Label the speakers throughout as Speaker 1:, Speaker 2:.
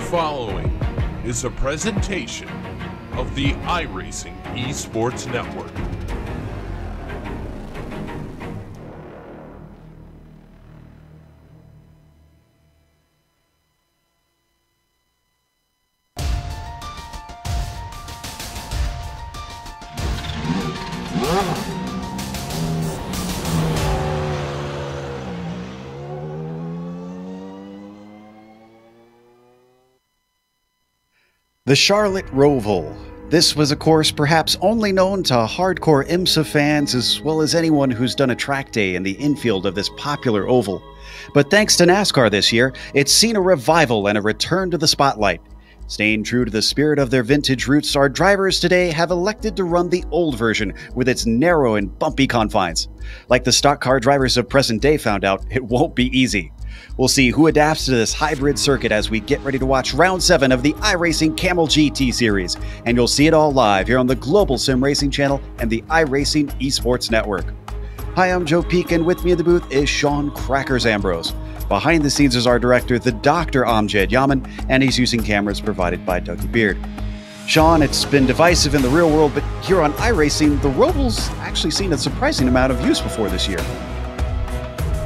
Speaker 1: The following is a presentation of the iRacing Esports Network.
Speaker 2: The Charlotte Roval. This was a course perhaps only known to hardcore IMSA fans as well as anyone who's done a track day in the infield of this popular oval. But thanks to NASCAR this year, it's seen a revival and a return to the spotlight. Staying true to the spirit of their vintage roots, our drivers today have elected to run the old version with its narrow and bumpy confines. Like the stock car drivers of present day found out, it won't be easy. We'll see who adapts to this hybrid circuit as we get ready to watch Round 7 of the iRacing Kamel GT series, and you'll see it all live here on the Global SimRacing channel and the iRacing Esports Network. Hi, I'm Joe Peak, and with me in the booth is Sean Crackers Ambrose. Behind the scenes is our director, the Dr. Amjad Yaman, and he's using cameras provided by Dougie Beard. Sean, it's been divisive in the real world, but here on iRacing, the Roval's actually seen a surprising amount of use before this year.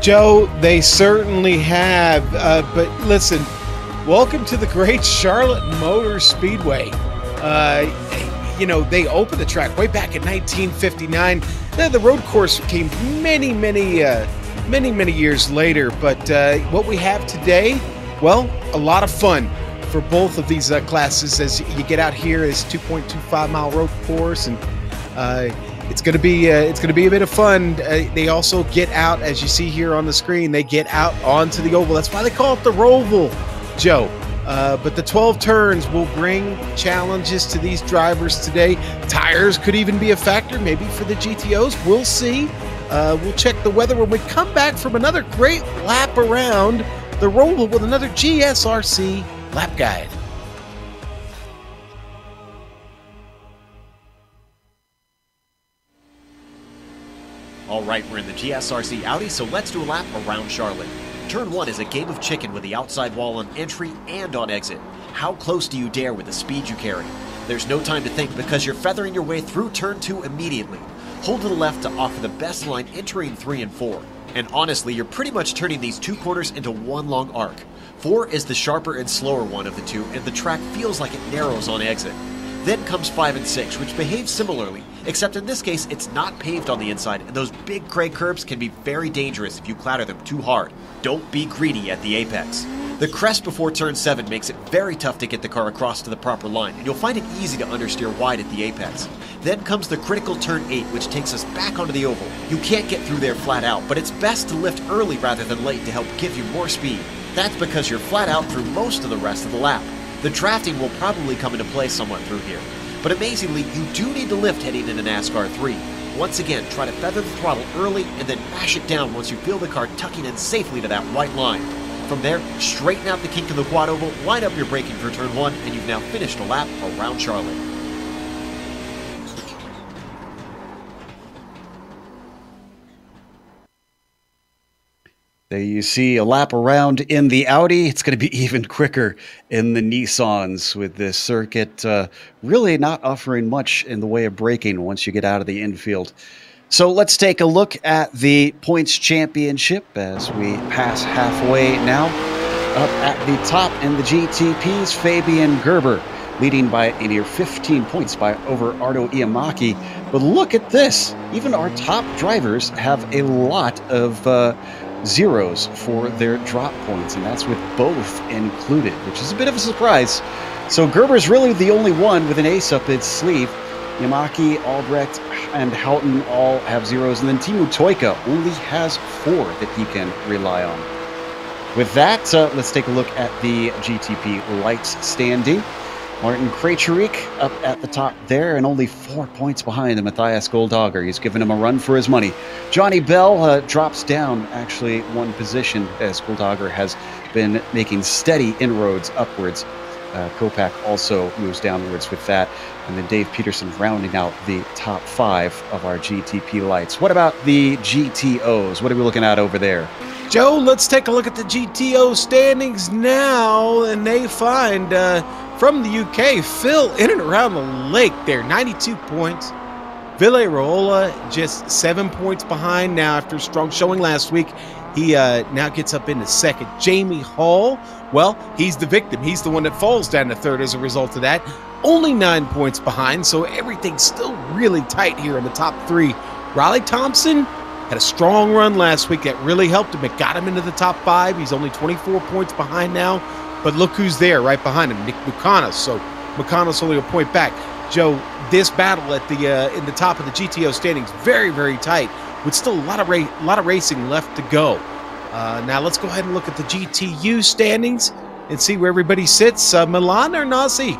Speaker 3: Joe, they certainly have, but listen, welcome to the great Charlotte Motor Speedway. You know, they opened the track way back in 1959. The road course came many years later, but what we have today, well, a lot of fun for both of these classes as you get out here. It's 2.25 mile road course, and it's going to be a bit of fun. They also get out, as you see here on the screen, they get out onto the oval. That's why they call it the Roval, Joe. But the 12 turns will bring challenges to these drivers today. Tires could even be a factor, maybe for the GTOs. We'll see. We'll check the weather when we come back from another great lap around the Roval with another GSRC lap guide.
Speaker 4: All right, we're in the GSRC Audi, so let's do a lap around Charlotte. Turn 1 is a game of chicken with the outside wall on entry and on exit. How close do you dare with the speed you carry? There's no time to think because you're feathering your way through turn 2 immediately. Hold to the left to offer the best line entering 3 and 4. And honestly, you're pretty much turning these two corners into one long arc. 4 is the sharper and slower one of the two, and the track feels like it narrows on exit. Then comes 5 and 6, which behave similarly, except in this case it's not paved on the inside, and those big gray curbs can be very dangerous if you clatter them too hard. Don't be greedy at the apex. The crest before turn 7 makes it very tough to get the car across to the proper line, and you'll find it easy to understeer wide at the apex. Then comes the critical turn 8, which takes us back onto the oval. You can't get through there flat out, but it's best to lift early rather than late to help give you more speed. That's because you're flat out through most of the rest of the lap. The drafting will probably come into play somewhat through here. But amazingly, you do need to lift heading into NASCAR 3. Once again, try to feather the throttle early and then mash it down once you feel the car tucking in safely to that white line. From there, straighten out the kink in the quad oval, line up your braking for turn 1, and you've now finished a lap around Charlotte.
Speaker 2: There you see a lap around in the Audi. It's going to be even quicker in the Nissans with this circuit really not offering much in the way of braking once you get out of the infield. So let's take a look at the points championship as we pass halfway now. Up at the top in the GTPs, Fabian Gerber leading by a near 15 points over Ardo Iamaki. But look at this. Even our top drivers have a lot of zeros for their drop points, and that's with both included, which is a bit of a surprise. So Gerber's really the only one with an ace up its sleeve. Yamaki, Albrecht, and Houghton all have zeros, and then Timu Toika only has 4 that he can rely on. With that, let's take a look at the GTP lights standing. Martin Krejcik up at the top there, and only 4 points behind the Matthias Goldhager. He's giving him a run for his money. Johnny Bell drops down actually 1 position as Goldhager has been making steady inroads upwards. Kopak also moves downwards with that. And then Dave Peterson rounding out the top 5 of our GTP lights. What about the GTOs? What are we looking at over there?
Speaker 3: Joe, let's take a look at the GTO standings now, and they find from the UK, Phil in and around the lake there, 92 points. Villarola just 7 points behind now after a strong showing last week. He now gets up into second. Jamie Hall, well, he's the victim. He's the one that falls down to third as a result of that. Only 9 points behind, so everything's still really tight here in the top 3. Riley Thompson had a strong run last week that really helped him. It got him into the top 5. He's only 24 points behind now. But look who's there right behind him, Nick Buchanan. So Buchanan's only a point back. Joe, this battle at the in the top of the GTO standings, very, very tight, with still a lot of racing left to go. Now let's go ahead and look at the GTU standings and see where everybody sits. Milan Arnasi,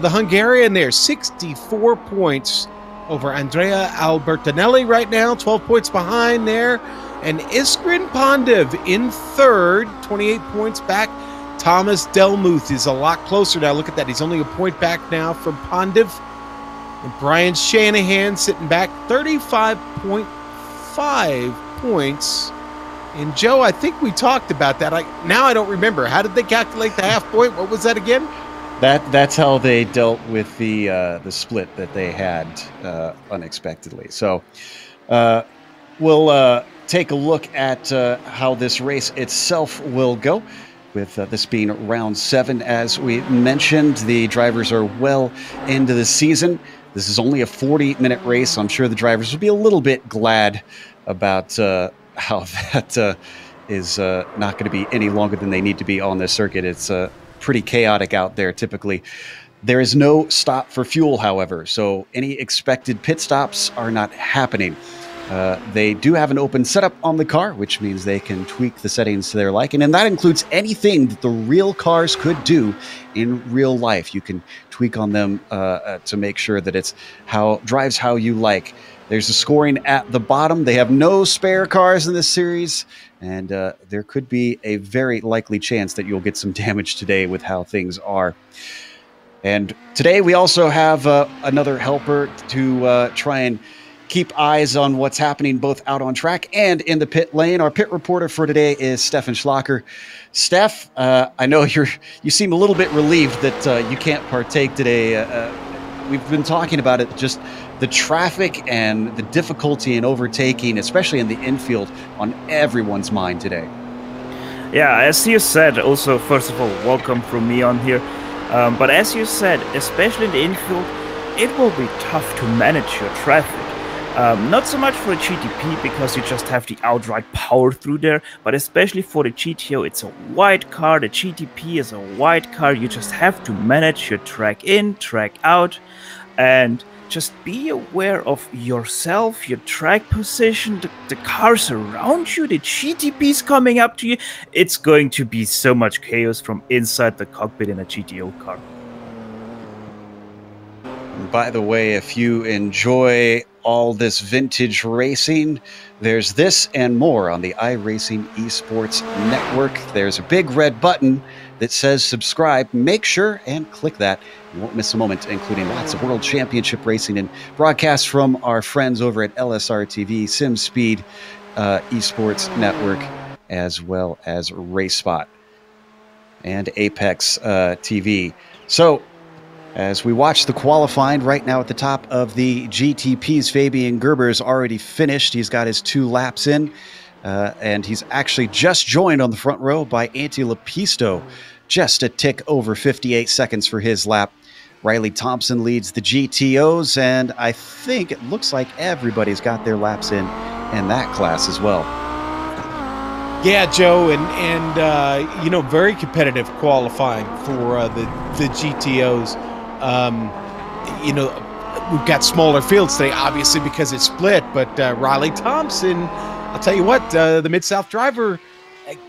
Speaker 3: the Hungarian there, 64 points over Andrea Albertinelli right now, 12 points behind there. And Iskrin Pandev in third, 28 points back. Thomas Delmuth is a lot closer now. Look at that. He's only a point back now from Pandev. And Brian Shanahan sitting back, 35.5 points. And Joe, I think we talked about that. Now I don't remember. How did they calculate the half point? What was that again?
Speaker 2: That's how they dealt with the split that they had unexpectedly. So we'll take a look at how this race itself will go. With this being round 7, as we mentioned, the drivers are well into the season. This is only a 40-minute race. I'm sure the drivers will be a little bit glad about how that is not going to be any longer than they need to be on this circuit. It's pretty chaotic out there typically. There is no stop for fuel, however, so any expected pit stops are not happening. They do have an open setup on the car, which means they can tweak the settings to their liking, and that includes anything that the real cars could do in real life. You can tweak on them to make sure that it's drives how you like. There's a scoring at the bottom. They have no spare cars in this series, and there could be a very likely chance that you'll get some damage today with how things are. And today we also have another helper to try and keep eyes on what's happening both out on track and in the pit lane. Our pit reporter for today is Stefan Schlacker. Steph, I know you seem a little bit relieved that you can't partake today. We've been talking about it, just the traffic and the difficulty in overtaking, especially in the infield, on everyone's mind today.
Speaker 5: Yeah, as you said, also, first of all, welcome from me on here. But as you said, especially in the infield, it will be tough to manage your traffic. Not so much for the GTP, because you just have the outright power through there, but especially for the GTO, it's a wide car, the GTP is a wide car, you just have to manage your track in, track out, and just be aware of yourself, your track position, the cars around you, the GTPs coming up to you. It's going to be so much chaos from inside the cockpit in a GTO car.
Speaker 2: By the way, if you enjoy all this vintage racing, there's this and more on the iRacing Esports Network. There's a big red button that says subscribe. Make sure and click that. You won't miss a moment, including lots of World Championship racing and broadcasts from our friends over at LSR TV, SimSpeed, Esports Network, as well as RaceSpot and Apex TV. So, as we watch the qualifying right now at the top of the GTPs, Fabian Gerber's already finished. He's got his 2 laps in, and he's actually just joined on the front row by Antti Lapisto, just a tick over 58 seconds for his lap. Riley Thompson leads the GTOs, and I think it looks like everybody's got their laps in that class as well.
Speaker 3: Yeah, Joe, and you know, very competitive qualifying for the GTOs. You know, we've got smaller fields today, obviously, because it's split, but Riley Thompson, I'll tell you what, the Mid-South driver,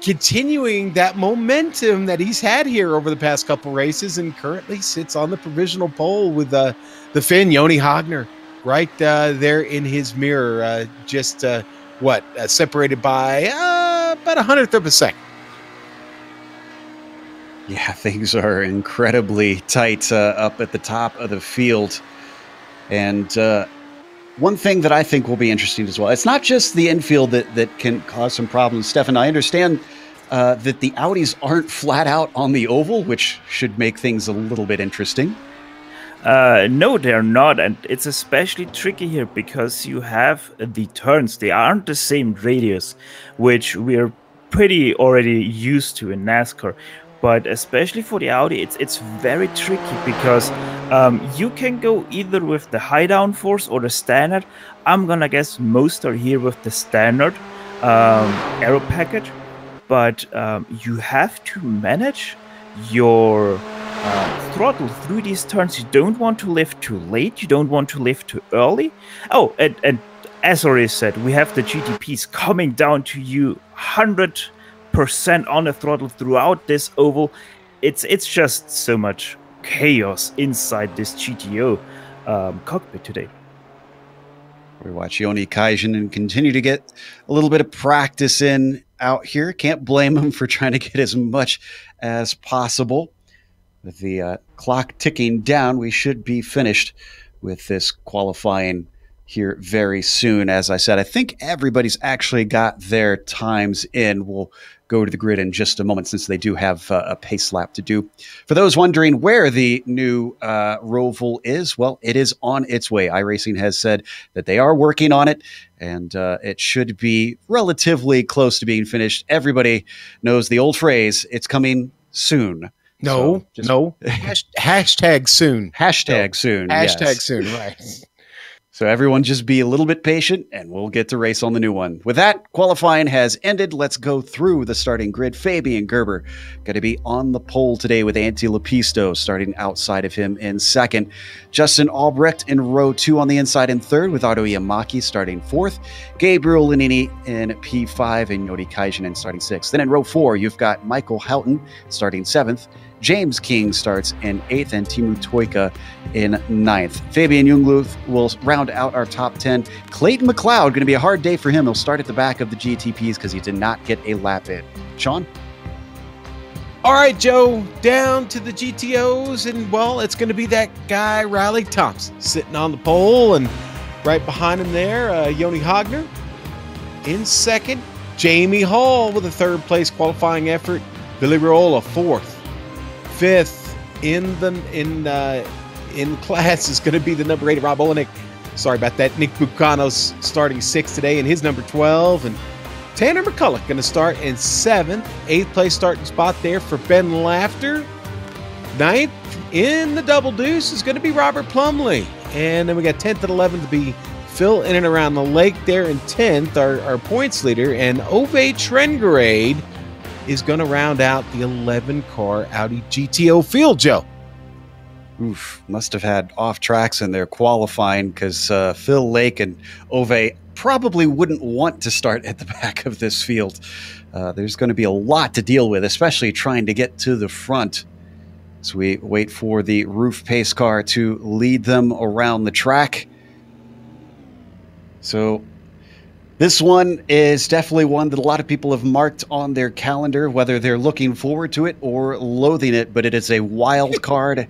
Speaker 3: continuing that momentum that he's had here over the past couple races, and currently sits on the provisional pole with the Finn, Joni Hagner, right there in his mirror, just, separated by about 100th of a second.
Speaker 2: Yeah, things are incredibly tight up at the top of the field. And one thing that I think will be interesting as well, it's not just the infield that can cause some problems. Stefan, I understand that the Audis aren't flat out on the oval, which should make things a little bit interesting.
Speaker 5: No, they're not, and it's especially tricky here because you have the turns. They aren't the same radius, which we're pretty already used to in NASCAR. But especially for the Audi, it's very tricky because you can go either with the high downforce or the standard. I'm gonna guess most are here with the standard aero package, but you have to manage your throttle through these turns. You don't want to lift too late. You don't want to lift too early. Oh, and as already said, we have the GTPs coming down to you 100% on the throttle throughout this oval. It's just so much chaos inside this GTO cockpit today.
Speaker 2: We watch Joni Kaisen and continue to get a little bit of practice in out here. Can't blame him for trying to get as much as possible. With the clock ticking down, we should be finished with this qualifying here very soon. As I said, I think everybody's actually got their times in. We'll go to the grid in just a moment since they do have a pace lap to do. For those wondering where the new Roval is, well, it is on its way. iRacing has said that they are working on it, and it should be relatively close to being finished. Everybody knows the old phrase, it's coming soon.
Speaker 3: No,
Speaker 2: So just-
Speaker 3: no. Hashtag soon.
Speaker 2: Hashtag soon.
Speaker 3: Hashtag
Speaker 2: yes.
Speaker 3: soon, right.
Speaker 2: So everyone just be a little bit patient and we'll get to race on the new one. With that, qualifying has ended. Let's go through the starting grid. Fabian Gerber going to be on the pole today with Antti Lepisto starting outside of him in second. Justin Albrecht in row 2 on the inside in third with Otto Yamaki starting 4th. Gabriel Lanini in P5 and Joni Kaisen starting 6th. Then in row 4, you've got Michael Houghton starting 7th. James King starts in 8th and Timu Toika in 9th. Fabian Jungluth will round out our top 10. Clayton McLeod, going to be a hard day for him. He'll start at the back of the GTPs because he did not get a lap in. Sean?
Speaker 3: All right, Joe, down to the GTOs, and well, it's going to be that guy, Riley Thompson, sitting on the pole, and right behind him there, Yoni Hogner. In second, Jamie Hall with a third place qualifying effort. Billy Raiola, 4th. 5th in class is going to be the number 8, Rob Olenek. Sorry about that. Nick Bucano's starting 6th today, and his number 12. And Tanner McCulloch going to start in 7th. 8th place starting spot there for Ben Laughter. 9th in the double deuce is going to be Robert Plumley. And then we got 10th and 11th to be Phil in and around the lake there. In 10th, our points leader. And Ove Trengrade is going to round out the 11-car Audi GTO field, Joe.
Speaker 2: Oof, must have had off tracks in their qualifying because Phil Lake and Ove probably wouldn't want to start at the back of this field. There's going to be a lot to deal with, especially trying to get to the front. So we wait for the roof pace car to lead them around the track. So this one is definitely one that a lot of people have marked on their calendar, whether they're looking forward to it or loathing it, but it is a wild card.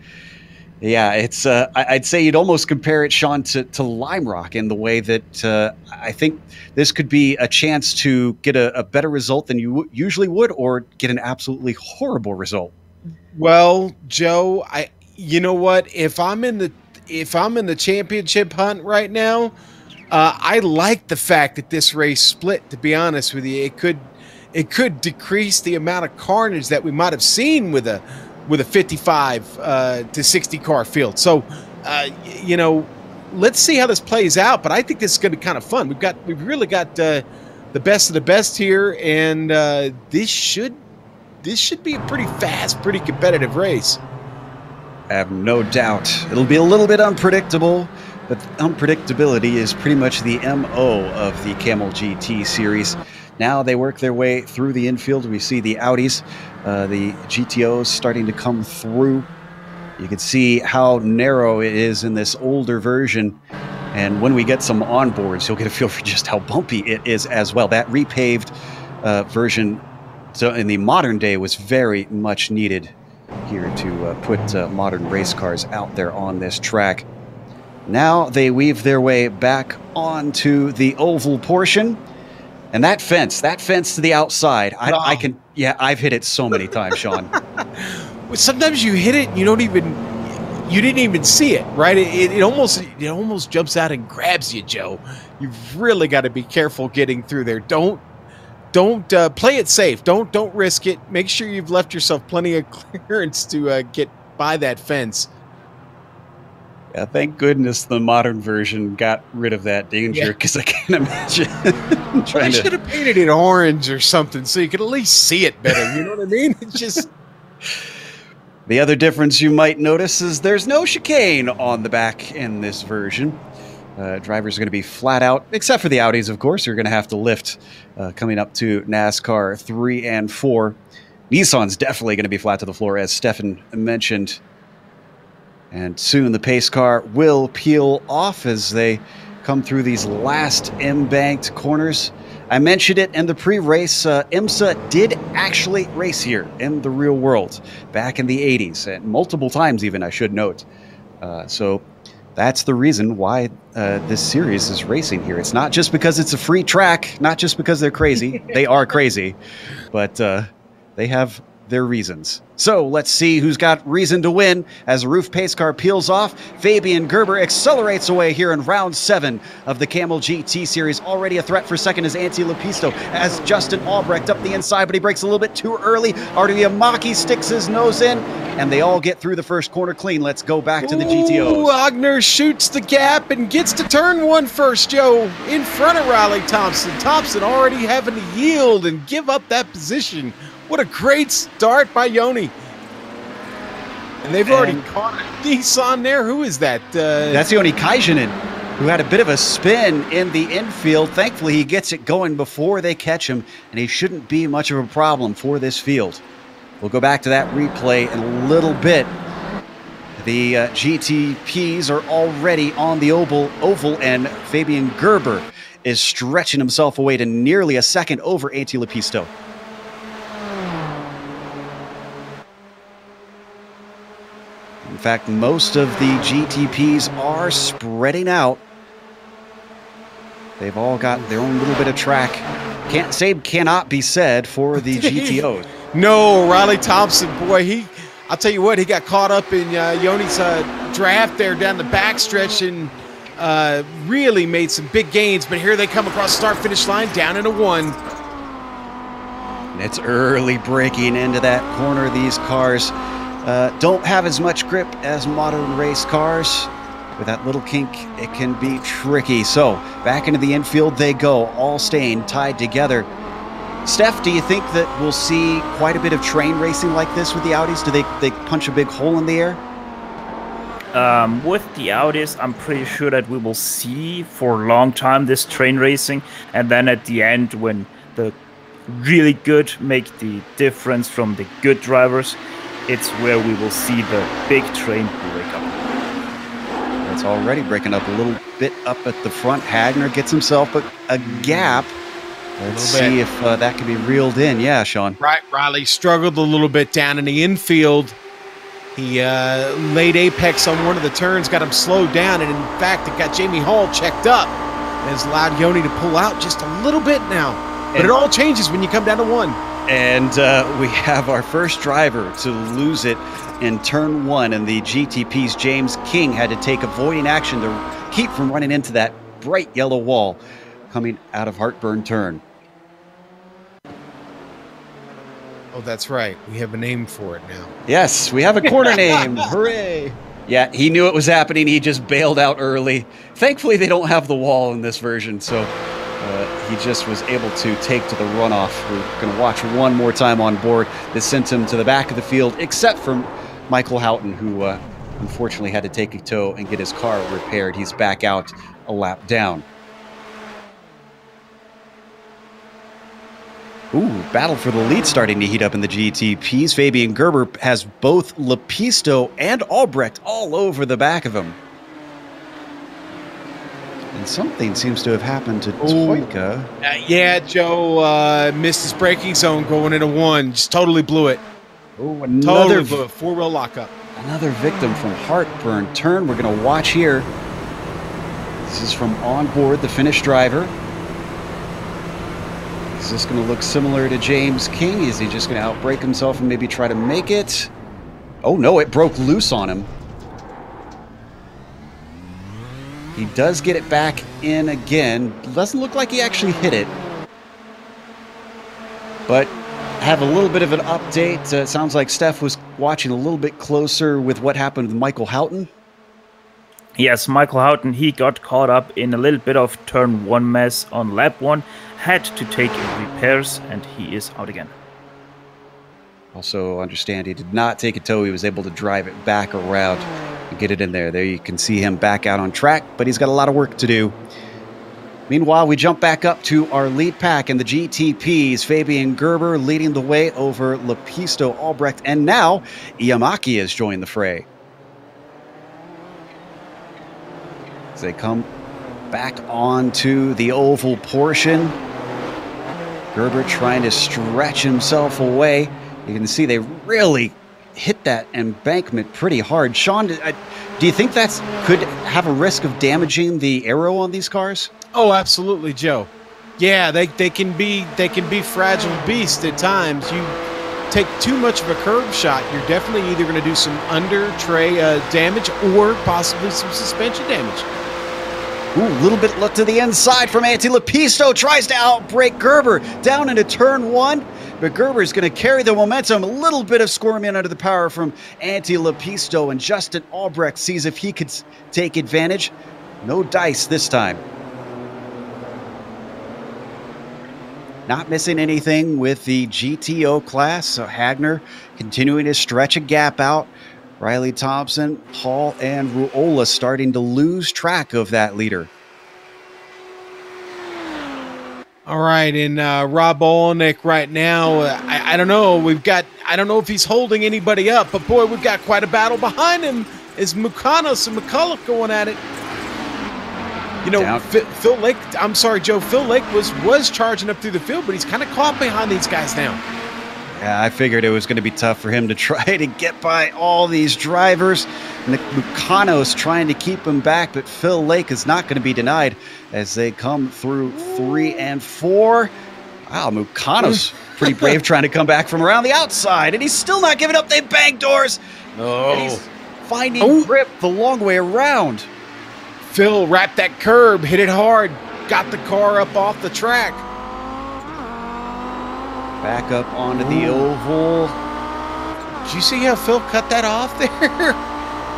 Speaker 2: Yeah, it's. I'd say you'd almost compare it, Sean, to Lime Rock in the way that I think this could be a chance to get a better result than you usually would, or get an absolutely horrible result.
Speaker 3: Well, Joe, you know what? If I'm in the championship hunt right now, I like the fact that this race split. To be honest with you, it could decrease the amount of carnage that we might have seen with a 55 to 60 car field. So, let's see how this plays out. But I think this is going to be kind of fun. We've really got the best of the best here, and this should be a pretty fast, pretty competitive race.
Speaker 2: I have no doubt it'll be a little bit unpredictable, but unpredictability is pretty much the MO of the Kamel GT series. Now they work their way through the infield. We see the Audis, the GTOs starting to come through. You can see how narrow it is in this older version. And when we get some onboards, you'll get a feel for just how bumpy it is as well. That repaved version in the modern day was very much needed here to put modern race cars out there on this track. Now they weave their way back onto the oval portion. And that fence to the outside, I've hit it so many times, Sean.
Speaker 3: Sometimes you hit it and you didn't even see it, right? It almost jumps out and grabs you, Joe. You've really got to be careful getting through there. Don't play it safe. Don't risk it. Make sure you've left yourself plenty of clearance to get by that fence.
Speaker 2: Yeah, thank goodness the modern version got rid of that danger, because I can't imagine
Speaker 3: I should have painted it orange or something so you could at least see it better. You know what I mean? It's just...
Speaker 2: The other difference you might notice is there's no chicane on the back in this version. Drivers are going to be flat out, except for the Audis, of course. You're going to have to lift coming up to NASCAR 3 and 4. Nissan's definitely going to be flat to the floor, as Stefan mentioned. And soon the pace car will peel off as they come through these last embanked corners. I mentioned it in the pre-race. IMSA did actually race here in the real world back in the 80s, and multiple times even, I should note. So that's the reason why this series is racing here. It's not just because it's a free track, not just because they're crazy. They are crazy, but they have their reasons. So let's see who's got reason to win as the roof pace car peels off. Fabian Gerber accelerates away here in round 7 of the Kamel GT series. Already a threat for second is Antti Lepisto as Justin Albrecht up the inside, but he breaks a little bit too early. Artemi Amaki sticks his nose in, and they all get through the first corner clean. Let's go back to the GTOs.
Speaker 3: Wagner shoots the gap and gets to turn 1 first, Joe, in front of Riley Thompson. Thompson already having to yield and give up that position. What a great start by Yoni. And they've already caught a Nissan there. Who is that?
Speaker 2: That's Yoni Kaijinen, who had a bit of a spin in the infield. Thankfully, he gets it going before they catch him, and he shouldn't be much of a problem for this field. We'll go back to that replay in a little bit. The GTPs are already on the oval, and Fabian Gerber is stretching himself away to nearly a second over Antti Lepisto. In fact, most of the GTPs are spreading out. They've all got their own little bit of track. Cannot be said for the GTOs.
Speaker 3: No, Riley Thompson, boy, I'll tell you what, he got caught up in Yoni's draft there down the backstretch and really made some big gains. But here they come across the start-finish line, down in a 1.
Speaker 2: And it's early breaking into that corner. These cars don't have as much grip as modern race cars. With that little kink, it can be tricky. So back into the infield they go, all staying tied together. Steph, do you think that we'll see quite a bit of train racing like this with the Audis? Do they punch a big hole in the air?
Speaker 5: With the Audis, I'm pretty sure that we will see for a long time this train racing, and then at the end, when the really good make the difference from the good drivers, it's where we will see the big train break up.
Speaker 2: It's already breaking up a little bit up at the front. Hagner gets himself a gap. Let's see if that can be reeled in. Yeah, Sean.
Speaker 3: Right, Riley struggled a little bit down in the infield. He laid apex on one of the turns, got him slowed down, and in fact, it got Jamie Hall checked up. And has allowed Yoni to pull out just a little bit now. But it all changes when you come down to 1.
Speaker 2: And we have our first driver to lose it in turn 1, and the GTP's James King had to take avoiding action to keep from running into that bright yellow wall coming out of Heartburn turn.
Speaker 3: Oh, that's right. We have a name for it now.
Speaker 2: Yes, we have a corner name. Hooray! Yeah, he knew it was happening. He just bailed out early. Thankfully, they don't have the wall in this version, so he just was able to take to the runoff. We're going to watch one more time on board. This sent him to the back of the field, except for Michael Houghton, who unfortunately had to take a tow and get his car repaired. He's back out a lap down. Ooh, battle for the lead starting to heat up in the GTPs. Fabian Gerber has both Lepisto and Albrecht all over the back of him. And something seems to have happened to Toyka.
Speaker 3: Yeah, Joe missed his braking zone going into 1. Just totally blew it.
Speaker 2: Oh, another
Speaker 3: totally four-wheel lockup.
Speaker 2: Another victim from heartburn turn. We're going to watch here. This is from on board the Finnish driver. Is this going to look similar to James King? Is he just going to outbrake himself and maybe try to make it? Oh no, it broke loose on him. He does get it back in again. Doesn't look like he actually hit it. But have a little bit of an update. It sounds like Steph was watching a little bit closer with what happened with Michael Houghton.
Speaker 5: Yes, Michael Houghton, he got caught up in a little bit of turn 1 mess on lap 1, had to take repairs, and he is out again.
Speaker 2: Also understand he did not take a tow. He was able to drive it back around and get it in there. There you can see him back out on track, but he's got a lot of work to do. Meanwhile, we jump back up to our lead pack in the GTPs. Fabian Gerber leading the way over Lepisto, Albrecht, and now Iamaki has joined the fray. As they come back onto the oval portion, Gerber trying to stretch himself away. You can see they really hit that embankment pretty hard. Sean, do you think that could have a risk of damaging the aero on these cars?
Speaker 3: Oh, absolutely, Joe. Yeah, they can be fragile beasts at times. You take too much of a curve shot, you're definitely either going to do some under tray damage or possibly some suspension damage.
Speaker 2: Ooh, a little bit look to the inside from Antti Lepisto. Tries to outbrake Gerber down into turn 1. But Gerber's going to carry the momentum. A little bit of squirming under the power from Antti Lepisto. And Justin Albrecht sees if he could take advantage. No dice this time. Not missing anything with the GTO class. So Hagner continuing to stretch a gap out. Riley Thompson, Hall, and Ruola starting to lose track of that leader.
Speaker 3: All right, and Rob Olenek right now, I don't know. I don't know if he's holding anybody up, but boy, we've got quite a battle behind him. Is Mukanos and McCullough going at it? You know, Phil Lake, I'm sorry, Joe, Phil Lake was charging up through the field, but he's kind of caught behind these guys now.
Speaker 2: Yeah, I figured it was going to be tough for him to try to get by all these drivers. Nick Mukanos trying to keep him back, but Phil Lake is not going to be denied as they come through 3 and 4. Wow, Mukanos pretty brave trying to come back from around the outside, and he's still not giving up. They bang doors. And he's finding grip the long way around.
Speaker 3: Phil wrapped that curb, hit it hard, got the car up off the track.
Speaker 2: Back up onto the oval.
Speaker 3: Did you see how Phil cut that off there?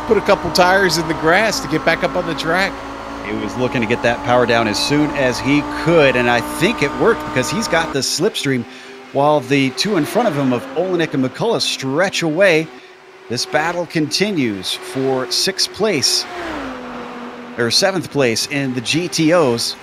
Speaker 3: Put a couple tires in the grass to get back up on the track.
Speaker 2: He was looking to get that power down as soon as he could, and I think it worked because he's got the slipstream while the two in front of him of Olenek and McCullough stretch away. This battle continues for 6th place, or 7th place in the GTOs.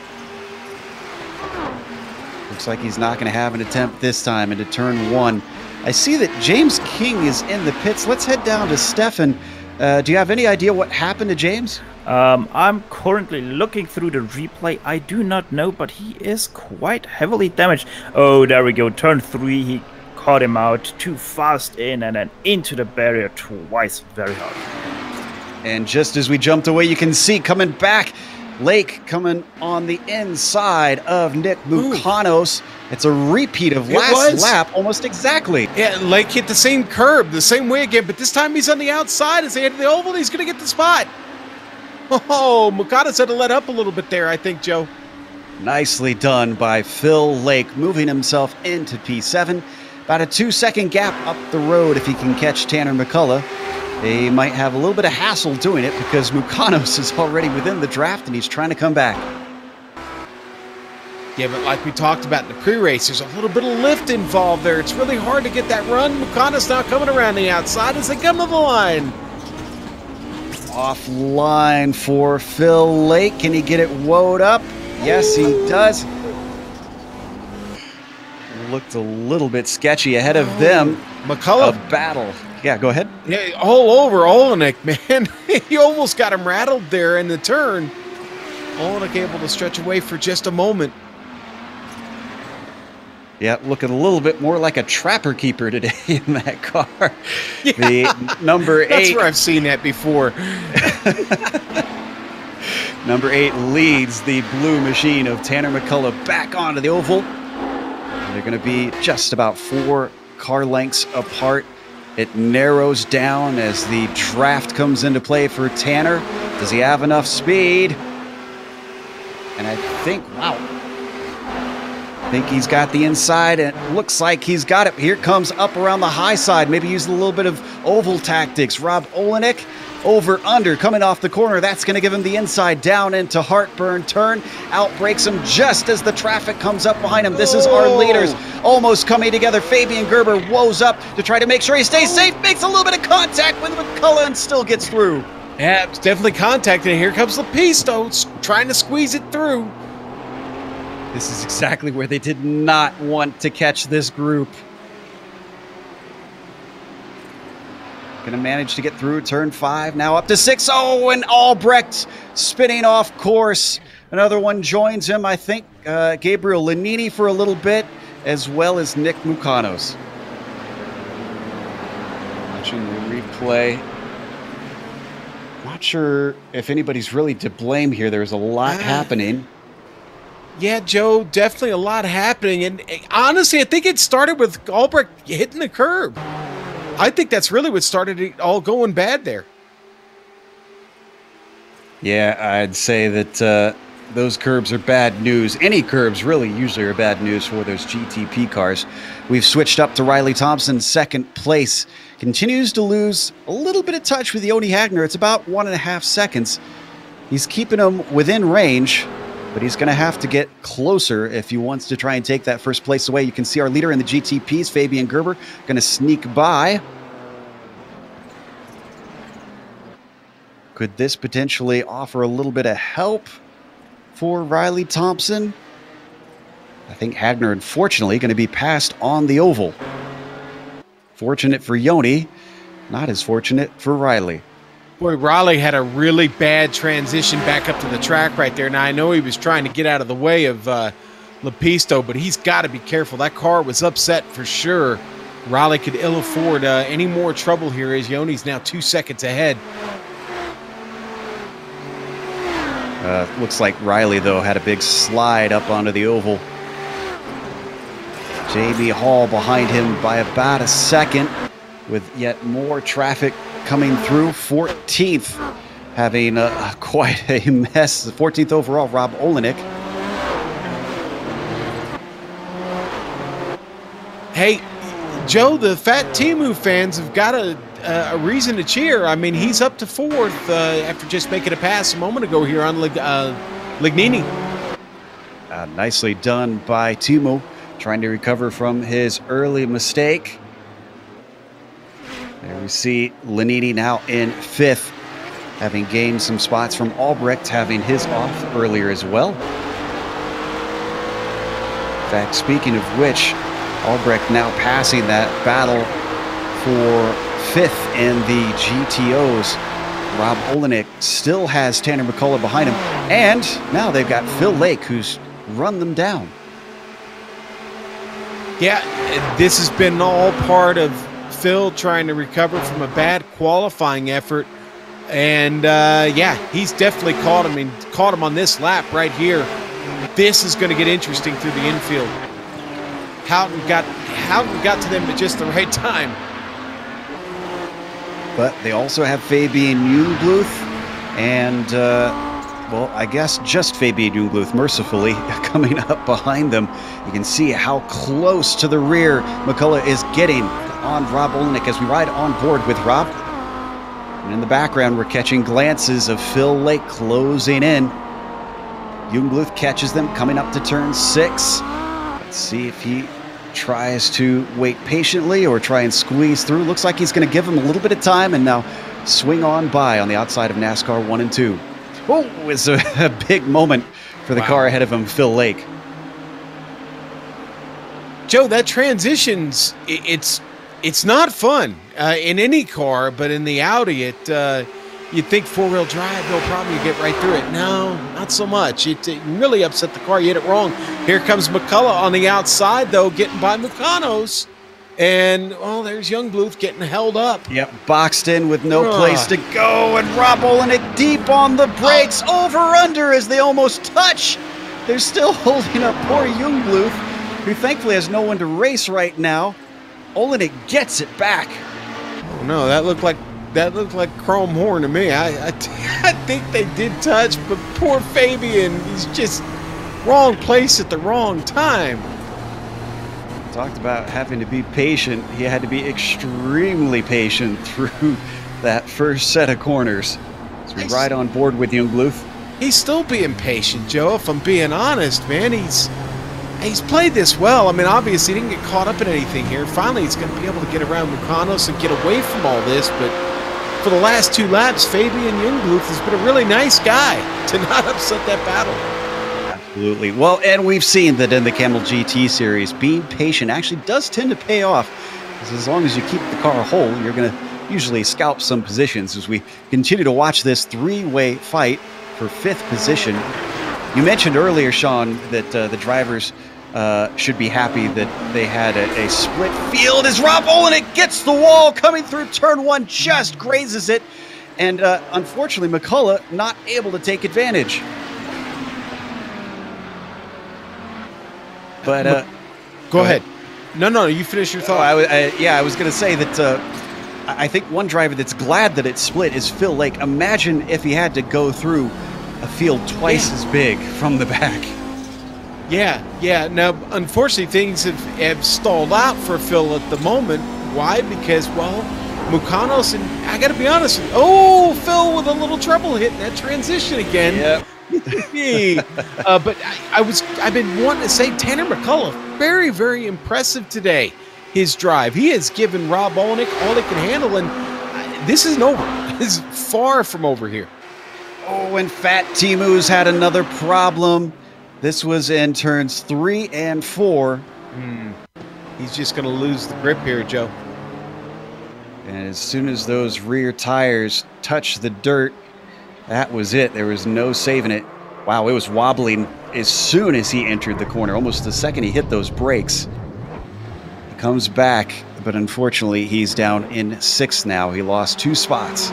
Speaker 2: Looks like he's not going to have an attempt this time into turn 1. I see that James King is in the pits. Let's head down to Stefan. Do you have any idea what happened to James?
Speaker 5: I'm currently looking through the replay. I do not know, but he is quite heavily damaged. Oh, there we go. Turn 3, he caught him out too fast in and then into the barrier twice. Very hard.
Speaker 2: And just as we jumped away, you can see coming back, Lake coming on the inside of Nick Mukanos. It's a repeat of last lap, almost exactly.
Speaker 3: Yeah, Lake hit the same curb, the same way again, but this time he's on the outside as they head to the oval. He's going to get the spot. Oh, Mukanos had to let up a little bit there, I think, Joe.
Speaker 2: Nicely done by Phil Lake, moving himself into P7. About a 2-second gap up the road if he can catch Tanner McCullough. They might have a little bit of hassle doing it because Mukanos is already within the draft and he's trying to come back.
Speaker 3: Yeah, but like we talked about in the pre-race, there's a little bit of lift involved there. It's really hard to get that run. Mukanos now coming around the outside as they come to the line.
Speaker 2: Offline for Phil Lake. Can he get it woed up? Yes, he does. Looked a little bit sketchy ahead of them.
Speaker 3: McCullough.
Speaker 2: A battle. Yeah, go ahead.
Speaker 3: Yeah, all over Olenek, man. He almost got him rattled there in the turn. Olenek able to stretch away for just a moment.
Speaker 2: Yeah, looking a little bit more like a trapper keeper today in that car.
Speaker 3: Yeah.
Speaker 2: The number 8.
Speaker 3: That's where I've seen that before.
Speaker 2: Number 8 leads the blue machine of Tanner McCullough back onto the oval. They're going to be just about 4 car lengths apart. It narrows down as the draft comes into play for Tanner. Does he have enough speed? And I think, wow. I think he's got the inside, and it looks like he's got it. Here comes up around the high side, maybe using a little bit of oval tactics. Rob Olenek, over, under, coming off the corner. That's going to give him the inside down into Heartburn turn. Outbreaks him just as the traffic comes up behind him. This is our leaders almost coming together. Fabian Gerber woes up to try to make sure he stays safe, makes a little bit of contact with McCullough and still gets through.
Speaker 3: Yeah, it's definitely contacted. Here comes Lepisto trying to squeeze it through.
Speaker 2: This is exactly where they did not want to catch this group. Going to manage to get through turn 5, now up to 6. Oh, and Albrecht spinning off course. Another one joins him, I think, Gabriel Lanini for a little bit, as well as Nick Mukanos. Watching the replay. Not sure if anybody's really to blame here. There's a lot happening.
Speaker 3: Yeah, Joe, definitely a lot happening. And honestly, I think it started with Albrecht hitting the curb. I think that's really what started it all going bad there.
Speaker 2: Yeah, I'd say that those curbs are bad news. Any curbs really usually are bad news for those GTP cars. We've switched up to Riley Thompson, second place. Continues to lose a little bit of touch with Yoni Hagner. It's about 1.5 seconds. He's keeping him within range, but he's going to have to get closer if he wants to try and take that first place away. You can see our leader in the GTPs, Fabian Gerber, going to sneak by. Could this potentially offer a little bit of help for Riley Thompson? I think Hagner, unfortunately, going to be passed on the oval. Fortunate for Yoni, not as fortunate for Riley.
Speaker 3: Boy, Riley had a really bad transition back up to the track right there. Now, I know he was trying to get out of the way of Lepisto, but he's got to be careful. That car was upset for sure. Riley could ill afford any more trouble here as Yoni's now 2 seconds ahead.
Speaker 2: Looks like Riley, though, had a big slide up onto the oval. Jamie Hall behind him by about a second, with yet more traffic coming through. 14th, having quite a mess. 14th overall, Rob Olenek.
Speaker 3: Hey, Joe, the Fat Timu fans have got a reason to cheer. I mean, he's up to 4th after just making a pass a moment ago here on Lignini.
Speaker 2: Nicely done by Timu, trying to recover from his early mistake. There we see Lanini now in 5th, having gained some spots from Albrecht, having his off earlier as well. In fact, speaking of which, Albrecht now passing that battle for 5th in the GTOs. Rob Olenek still has Tanner McCullough behind him, and now they've got Phil Lake, who's run them down.
Speaker 3: Yeah, this has been all part of Phil trying to recover from a bad qualifying effort, and yeah, he's definitely caught him on this lap right here. This is going to get interesting through the infield. Houghton got to them at just the right time.
Speaker 2: But they also have Fabian Jungbluth and, well, I guess just Fabian Jungbluth, mercifully, coming up behind them. You can see how close to the rear McCullough is getting on Rob Olenek as we ride on board with Rob. And in the background, we're catching glances of Phil Lake closing in. Jungbluth catches them coming up to turn 6. Let's see if he tries to wait patiently or try and squeeze through. Looks like he's going to give him a little bit of time and now swing on by on the outside of NASCAR 1 and 2. Oh, it's a big moment for the car ahead of him, Phil Lake.
Speaker 3: Joe, that transition's it's not fun in any car, but in the Audi, You'd think four-wheel drive, no problem, you get right through it. No, not so much. It really upset the car. You hit it wrong. Here comes McCullough on the outside, though, getting by Mucanos. And, well, there's Youngbluth getting held up.
Speaker 2: Yep, boxed in with no place to go. And Rob Olenek deep on the brakes. Over-under as they almost touch. They're still holding up poor Youngbluth, who thankfully has no one to race right now. Olenek gets it back.
Speaker 3: Oh, no, that looked like Chrome Horn to me. I think they did touch, but poor Fabian, he's just wrong place at the wrong time.
Speaker 2: Talked about having to be patient. He had to be extremely patient through that first set of corners. So we ride on board with Youngbluth.
Speaker 3: He's still being patient, Joe, if I'm being honest, man. He's played this well. I mean, obviously he didn't get caught up in anything here. Finally, he's going to be able to get around Mucanos and get away from all this, but for the last 2 laps, Fabian Youngbluth has been a really nice guy to not upset that battle.
Speaker 2: Absolutely. Well, and we've seen that in the Kamel GT series, being patient actually does tend to pay off. Because as long as you keep the car whole, you're going to usually scalp some positions as we continue to watch this 3-way fight for 5th position. You mentioned earlier, Sean, that the drivers should be happy that they had a split field as Rob Olenek gets the wall coming through turn 1, just grazes it. And unfortunately, McCullough not able to take advantage. But
Speaker 3: go ahead. No, you finish your thought.
Speaker 2: I was going to say that I think one driver that's glad that it's split is Phil Lake. Imagine if he had to go through a field twice as big from the back.
Speaker 3: Yeah. Now, unfortunately, things have stalled out for Phil at the moment. Why? Because, well, Mucanos, and I got to be honest, Phil with a little trouble hitting that transition again.
Speaker 2: Yep.
Speaker 3: But I've been wanting to say Tanner McCullough, very, very impressive today. His drive, he has given Rob Olenek all he can handle, and this isn't over. It's far from over here.
Speaker 2: Oh, and Fat Timu's had another problem. This was in turns 3 and 4.
Speaker 3: He's just going to lose the grip here, Joe.
Speaker 2: And as soon as those rear tires touched the dirt, that was it. There was no saving it. Wow, it was wobbling as soon as he entered the corner. Almost the second he hit those brakes. He comes back, but unfortunately, he's down in 6th now. He lost 2 spots.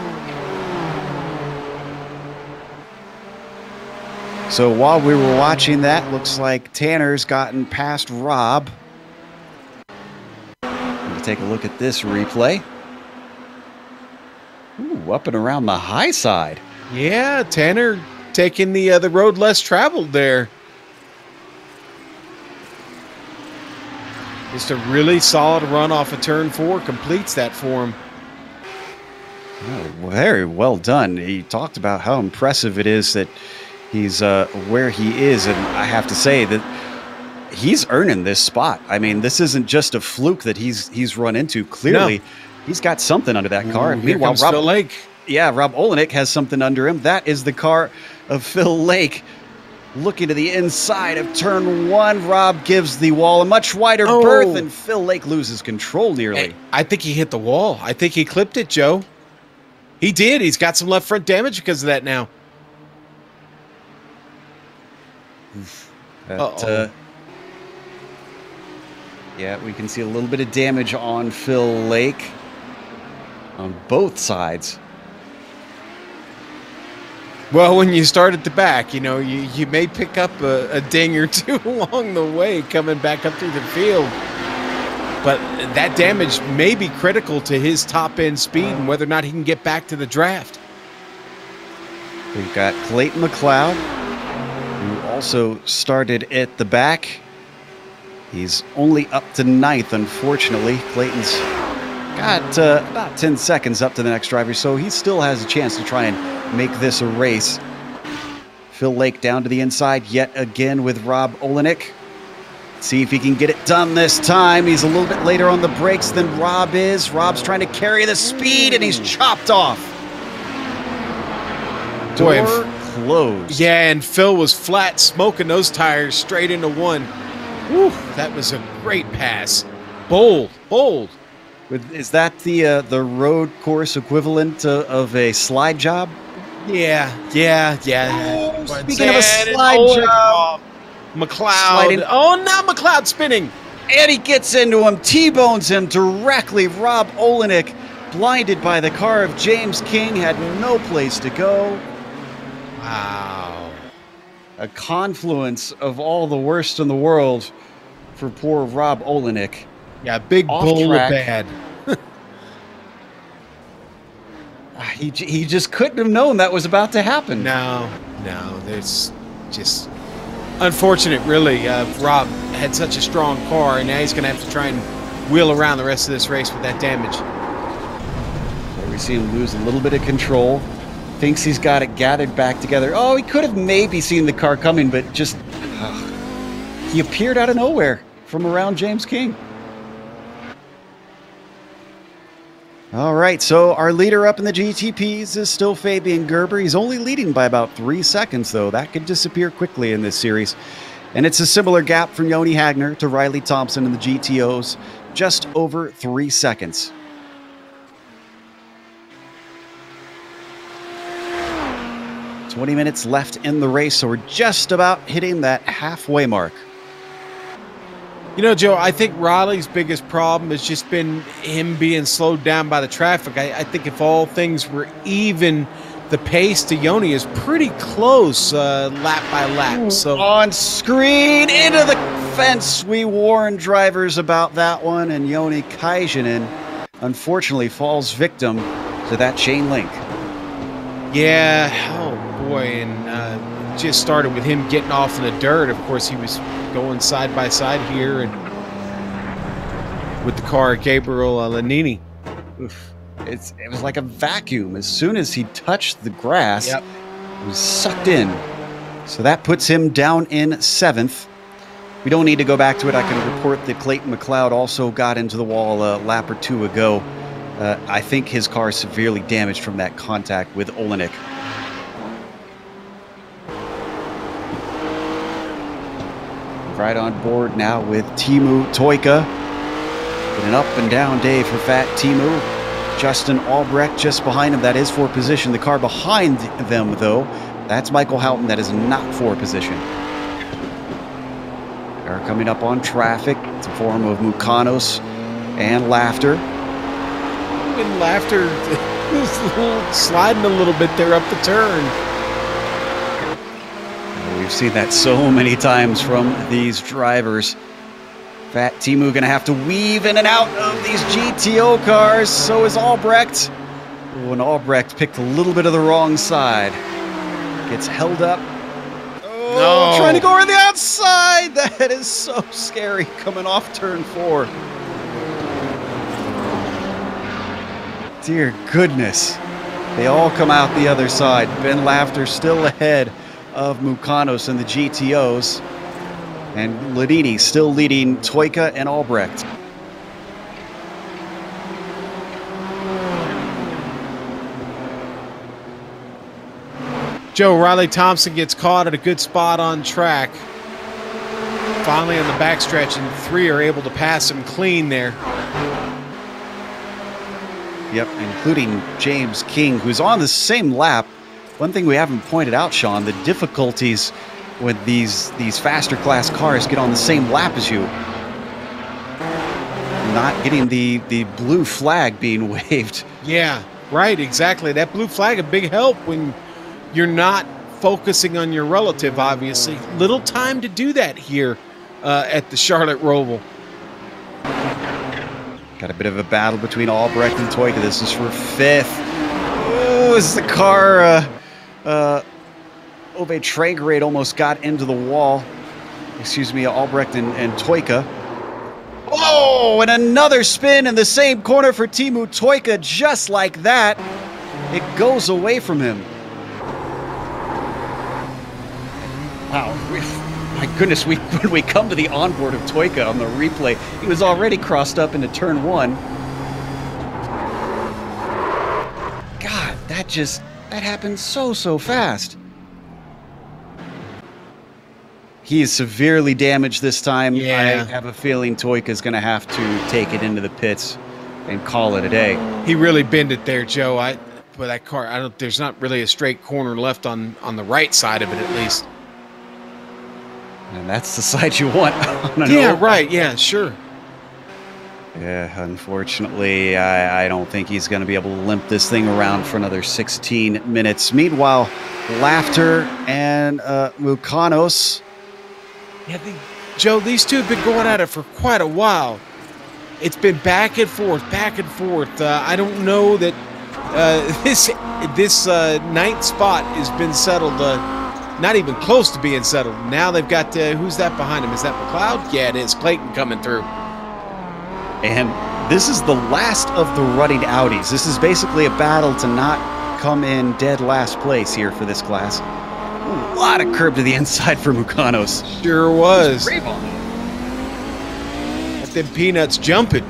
Speaker 2: So while we were watching that, looks like Tanner's gotten past Rob. We'll take a look at this replay. Ooh, up and around the high side.
Speaker 3: Yeah, Tanner taking the road less traveled there. Just a really solid run off of turn 4 completes that for him.
Speaker 2: Oh, very well done. He talked about how impressive it is that he's where he is, and I have to say that he's earning this spot. I mean, this isn't just a fluke that he's run into. Clearly, he's got something under that car.
Speaker 3: Meanwhile, Rob Lake.
Speaker 2: Yeah, Rob Olenek has something under him. That is the car of Phil Lake. Looking to the inside of turn 1, Rob gives the wall a much wider berth, and Phil Lake loses control nearly.
Speaker 3: I think he hit the wall. I think he clipped it, Joe. He did. He's got some left front damage because of that now.
Speaker 2: Yeah, we can see a little bit of damage on Phil Lake on both sides.
Speaker 3: Well, when you start at the back, you know, you may pick up a ding or two along the way coming back up through the field. But that damage may be critical to his top-end speed and whether or not he can get back to the draft.
Speaker 2: We've got Clayton McLeod, who also started at the back. He's only up to 9th, unfortunately. Clayton's got about 10 seconds up to the next driver, so he still has a chance to try and make this a race. Phil Lake down to the inside yet again with Rob Olenek. See if he can get it done this time. He's a little bit later on the brakes than Rob is. Rob's trying to carry the speed, and he's chopped off. Door closed.
Speaker 3: Yeah, and Phil was flat smoking those tires straight into one. Whew, that was a great pass. Bold.
Speaker 2: Is that the road course equivalent of a slide job?
Speaker 3: Yeah.
Speaker 2: Oh,
Speaker 3: But
Speaker 2: speaking of a
Speaker 3: Zan and
Speaker 2: slide
Speaker 3: Oleg
Speaker 2: job.
Speaker 3: off. McLeod.
Speaker 2: Sliding.
Speaker 3: Oh, now McLeod spinning.
Speaker 2: And he gets into him, T-bones him directly. Rob Olenek, blinded by the car of James King, had no place to go.
Speaker 3: Wow.
Speaker 2: A confluence of all the worst in the world for poor Rob Olenek.
Speaker 3: Yeah, big
Speaker 2: Off
Speaker 3: bowl
Speaker 2: track.
Speaker 3: of bad.
Speaker 2: He just couldn't have known that was about to happen.
Speaker 3: No, there's just unfortunate, really. Rob had such a strong car, and now he's going to have to try and wheel around the rest of this race with that damage.
Speaker 2: So we see him lose a little bit of control. Thinks he's got it gathered back together. Oh, he could have maybe seen the car coming, but just... he appeared out of nowhere from around James King. All right, so our leader up in the GTPs is still Fabian Gerber. He's only leading by about 3 seconds, though. That could disappear quickly in this series. And it's a similar gap from Yoni Hagner to Riley Thompson in the GTOs, just over 3 seconds. "20 minutes left in the race, so we're just about hitting that halfway mark."
Speaker 3: You know, Joe, I think Riley's biggest problem has just been him being slowed down by the traffic. I think if all things were even, the pace to Yoni is pretty close lap by lap. So
Speaker 2: on screen, into the fence. We warned drivers about that one, and Yoni Kajanen unfortunately falls victim to that chain link.
Speaker 3: yeah, oh boy, and just started with him getting off in the dirt. Of course, he was going side by side here and with the car, Gabriel Lanini.
Speaker 2: It was like a vacuum. As soon as he touched the grass,
Speaker 3: Yep.
Speaker 2: He was sucked in. So that puts him down in 7th. We don't need to go back to it. I can report that Clayton McLeod also got into the wall a lap or two ago. I think his car is severely damaged from that contact with Olenek. Right on board now with Teemu Toika. An up and down day for Fat Teemu. Justin Albrecht just behind him. That is for position. The car behind them, though, that's Michael Houghton. That is not for position. They're coming up on traffic. It's a form of Mukanos and Laughter.
Speaker 3: And Laughter is sliding a little bit there up the turn.
Speaker 2: We've seen that so many times from these drivers. Fat Teemu going to have to weave in and out of these GTO cars. So is Albrecht. Oh, and Albrecht picked a little bit of the wrong side. Gets held up. Oh,
Speaker 3: No.
Speaker 2: trying to go around the outside. That is so scary coming off turn 4. Dear goodness. They all come out the other side. Ben Laughter still ahead of Mukanos and the GTOs. And Ladini still leading Toika and Albrecht.
Speaker 3: Joe, Riley Thompson gets caught at a good spot on track. Finally on the backstretch, and 3 are able to pass him clean there.
Speaker 2: Yep, including James King, who's on the same lap. One thing we haven't pointed out, Sean, the difficulties when these faster class cars get on the same lap as you. Not getting the blue flag being waved.
Speaker 3: Yeah, right, exactly. That blue flag, a big help when you're not focusing on your relative, obviously. Little time to do that here at the Charlotte Roval.
Speaker 2: Got a bit of a battle between Albrecht and Toika. This is for 5th. Oh, as the car, Ove Traegerade almost got into the wall. Excuse me, Albrecht and Toika. Oh, and another spin in the same corner for Teemu Toika. Just like that, it goes away from him. Wow. My goodness, when we come to the onboard of Toika on the replay, he was already crossed up into turn 1. God, that happened so fast. He is severely damaged this time.
Speaker 3: Yeah.
Speaker 2: I have a feeling Toika's going to have to take it into the pits. and call it a day.
Speaker 3: He really bent it there, Joe. But that car, there's not really a straight corner left on the right side of it, at least.
Speaker 2: And that's the side you want.
Speaker 3: Yeah, right. Yeah, sure.
Speaker 2: Yeah, unfortunately, I don't think he's going to be able to limp this thing around for another 16 minutes. Meanwhile, Laughter and Mukanos.
Speaker 3: Yeah, Joe, these two have been going at it for quite a while. It's been back and forth, back and forth. I don't know that this ninth spot has been settled, not even close to being settled. Now they've got, who's that behind him? Is that McLeod? Yeah, it is. Clayton coming through.
Speaker 2: And this is the last of the running Audis. This is basically a battle to not come in dead last place here for this class. A lot of curb to the inside for Mukanos.
Speaker 3: Sure was. Got them peanuts jumping.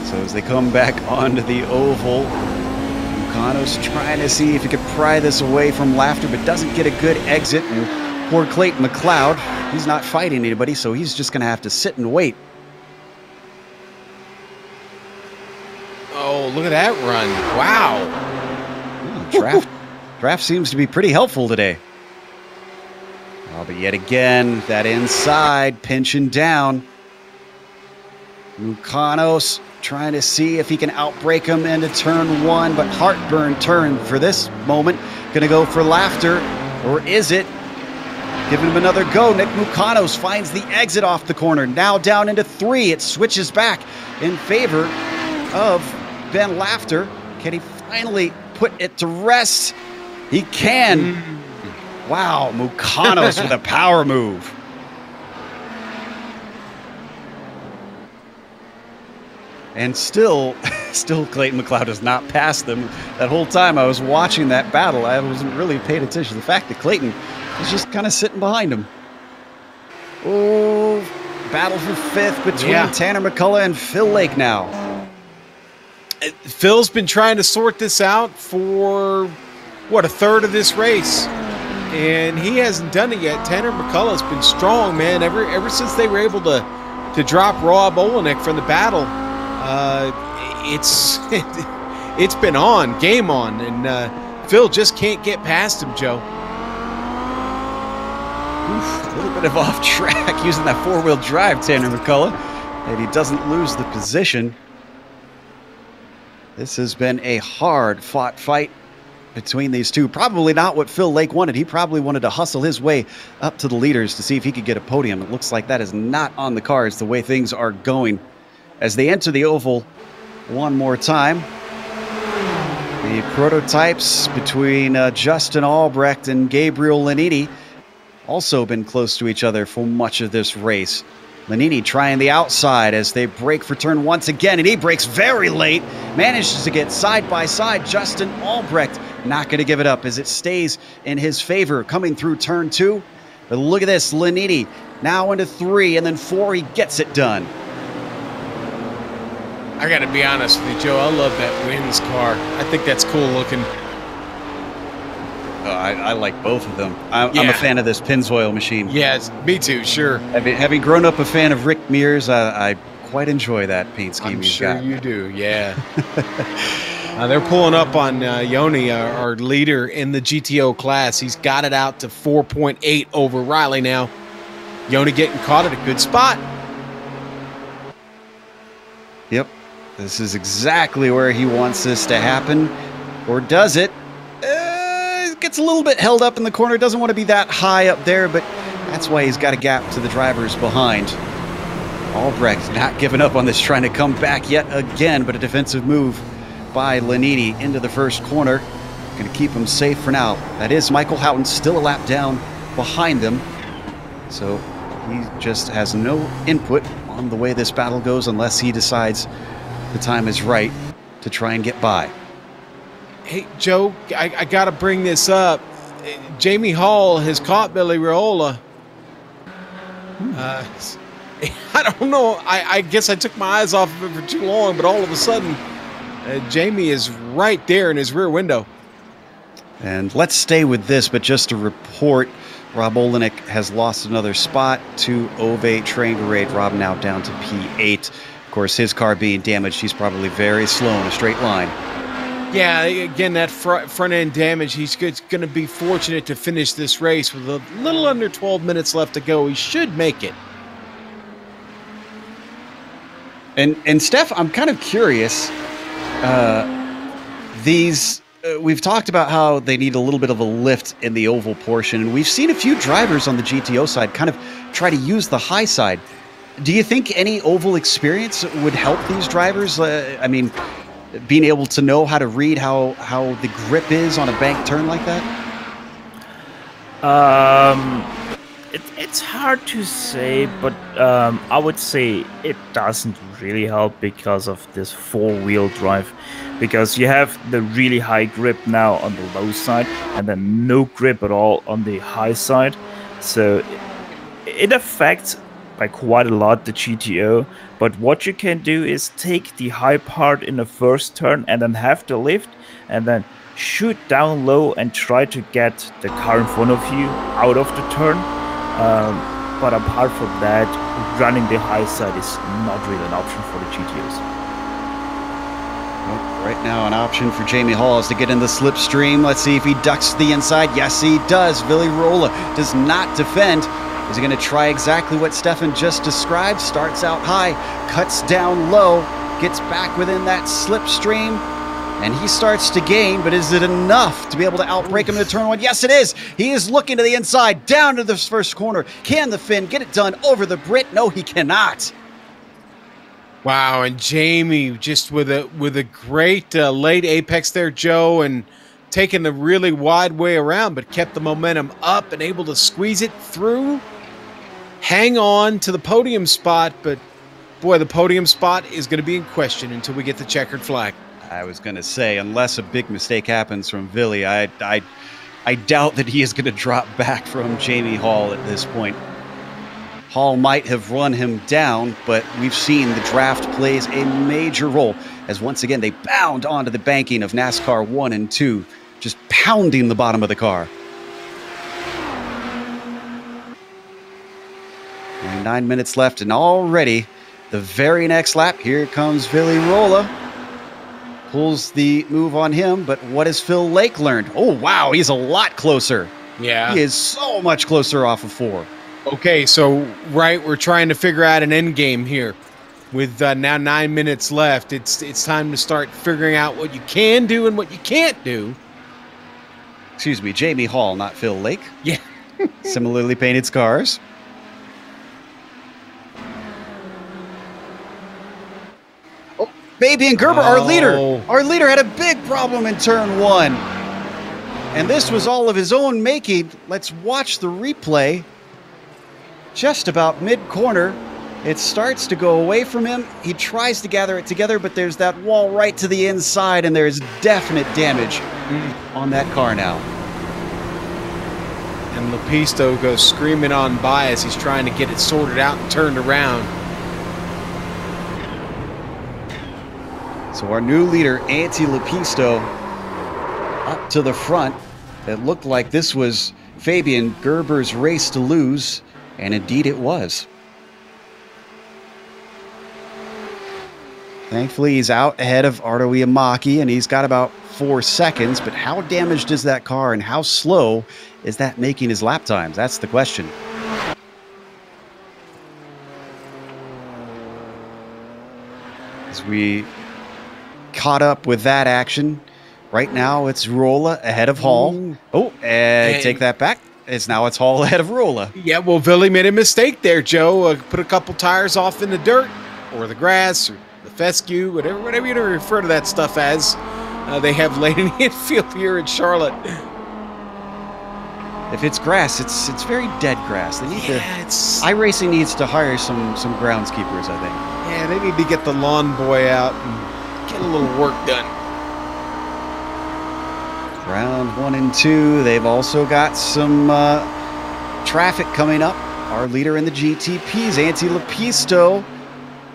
Speaker 2: So as they come back onto the oval, Mukanos trying to see if he could pry this away from Laughter, but doesn't get a good exit. And poor Clayton McLeod, he's not fighting anybody, so he's just going to have to sit and wait.
Speaker 3: Oh, look at that run. Wow.
Speaker 2: Draft seems to be pretty helpful today. Oh, but yet again, that inside pinching down. Mukanos trying to see if he can outbrake him into turn one, but heartburn turn for this moment. Going to go for Laughter, or is it? Giving him another go. Nick Mukanos finds the exit off the corner. Now down into three. It switches back in favor of Ben Laughter. Can he finally put it to rest? He can. Wow, Mukanos with a power move. And still Clayton McLeod has not passed them. That whole time I was watching that battle, I wasn't really paying attention to the fact that Clayton was just kind of sitting behind him. Oh, battle for fifth between Tanner McCullough and Phil Lake now.
Speaker 3: Phil's been trying to sort this out for, what, a third of this race. And he hasn't done it yet. Tanner McCullough's been strong, man. Ever since they were able to drop Rob Olenek from the battle, it's been on, game on. And Phil just can't get past him, Joe.
Speaker 2: A little bit of off track using that four-wheel drive, Tanner McCullough. And he doesn't lose the position. This has been a hard-fought fight between these two. Probably not what Phil Lake wanted. He probably wanted to hustle his way up to the leaders to see if he could get a podium. It looks like that is not on the cards the way things are going. As they enter the oval one more time, the prototypes between Justin Albrecht and Gabriel Lanini also been close to each other for much of this race. Lanini trying the outside as they break for turn once again, and he breaks very late. Manages to get side by side. Justin Albrecht not going to give it up as it stays in his favor coming through turn two. But look at this, Lanini now into three, and then four, he gets it done.
Speaker 3: I got to be honest with you, Joe. I love that Wins car. I think that's cool looking.
Speaker 2: I like both of them. I'm a fan of this Pennzoil machine.
Speaker 3: Yes, me too, sure.
Speaker 2: Having grown up a fan of Rick Mears, I quite enjoy that paint scheme he's got.
Speaker 3: I'm sure you do, yeah. They're pulling up on Yoni, our leader in the GTO class. He's got it out to 4.8 over Riley now. Yoni getting caught at a good spot.
Speaker 2: Yep. This is exactly where he wants this to happen. Or does it? Gets a little bit held up in the corner. Doesn't want to be that high up there, but that's why he's got a gap to the drivers behind. Albrecht not giving up on this, trying to come back yet again, but a defensive move by Lanini into the first corner. Going to keep him safe for now. That is Michael Houghton still a lap down behind them. So he just has no input on the way this battle goes unless he decides the time is right to try and get by.
Speaker 3: Hey, Joe, I got to bring this up. Jamie Hall has caught Billy Raiola. I don't know. I guess I took my eyes off of it for too long, but all of a sudden, Jamie is right there in his rear window.
Speaker 2: And let's stay with this, but just to report Rob Olenek has lost another spot to Ove Train Parade. Rob now down to P8. Of course, his car being damaged, he's probably very slow in a straight line.
Speaker 3: Yeah, again, that front end damage, he's going to be fortunate to finish this race with a little under 12 minutes left to go. He should make it.
Speaker 2: And Steph, I'm kind of curious. We've talked about how they need a little bit of a lift in the oval portion, and we've seen a few drivers on the GTO side kind of try to use the high side. Do you think any oval experience would help these drivers? I mean, being able to know how to read how the grip is on a bank turn like that?
Speaker 5: It's hard to say, but I would say it doesn't really help because of this four-wheel drive. Because you have the really high grip now on the low side, and then no grip at all on the high side. So it affects by quite a lot the GTO. But what you can do is take the high part in the first turn and then have the lift, and then shoot down low and try to get the car in front of you out of the turn. But apart from that, running the high side is not really an option for the GTOs.
Speaker 2: Right now, an option for Jamie Hall is to get in the slipstream. Let's see if he ducks the inside. Yes, he does. Willy Rolla does not defend. Is he going to try exactly what Stefan just described? Starts out high, cuts down low, gets back within that slipstream, and he starts to gain, but is it enough to be able to outbrake him into turn one? Yes, it is. He is looking to the inside, down to this first corner. Can the Finn get it done over the Brit? No, he cannot.
Speaker 3: Wow, and Jamie just with a great late apex there, Joe, and taking the really wide way around, but kept the momentum up and able to squeeze it through. Hang on to the podium spot, but boy, the podium spot is going to be in question until we get the checkered flag.
Speaker 2: I was going to say, unless a big mistake happens from Willy, I doubt that he is going to drop back from Jamie Hall at this point. Hall might have run him down, but we've seen the draft plays a major role as once again they bound onto the banking of NASCAR 1 and 2, just pounding the bottom of the car. Only 9 minutes left, and already the very next lap, here comes Willy Rolla. Pulls the move on him, but what has Phil Lake learned? Oh, wow, he's a lot closer.
Speaker 3: Yeah.
Speaker 2: He is so much closer off of 4.
Speaker 3: Okay, so, right, we're trying to figure out an end game here. With now 9 minutes left, it's time to start figuring out what you can do and what you can't do.
Speaker 2: Excuse me, Jamie Hall, not Phil Lake.
Speaker 3: Yeah.
Speaker 2: Similarly painted cars. Oh, Baby and Gerber, our leader had a big problem in turn 1. And this was all of his own making. Let's watch the replay. Just about mid-corner, it starts to go away from him. He tries to gather it together, but there's that wall right to the inside, and there's definite damage on that car now.
Speaker 3: And Lepisto goes screaming on by as he's trying to get it sorted out and turned around.
Speaker 2: So our new leader, Antti Lepisto, up to the front. It looked like this was Fabian Gerber's race to lose. And indeed it was. Thankfully, he's out ahead of Arto Iamaki, and he's got about 4 seconds. But how damaged is that car, and how slow is that making his lap times? That's the question. As we caught up with that action, right now it's Rolla ahead of Hall. Oh, and take that back. It's Hall ahead of Rolla.
Speaker 3: Yeah, well, Willy made a mistake there, Joe. Put a couple tires off in the dirt or the grass or the fescue, whatever you refer to that stuff as. They have late in the infield here at Charlotte.
Speaker 2: If it's grass, it's very dead grass. They need iRacing needs to hire some groundskeepers, I think.
Speaker 3: Yeah, they need to get the lawn boy out and get a little work done.
Speaker 2: Round 1 and 2, they've also got some traffic coming up. Our leader in the GTP is Antti Lepisto,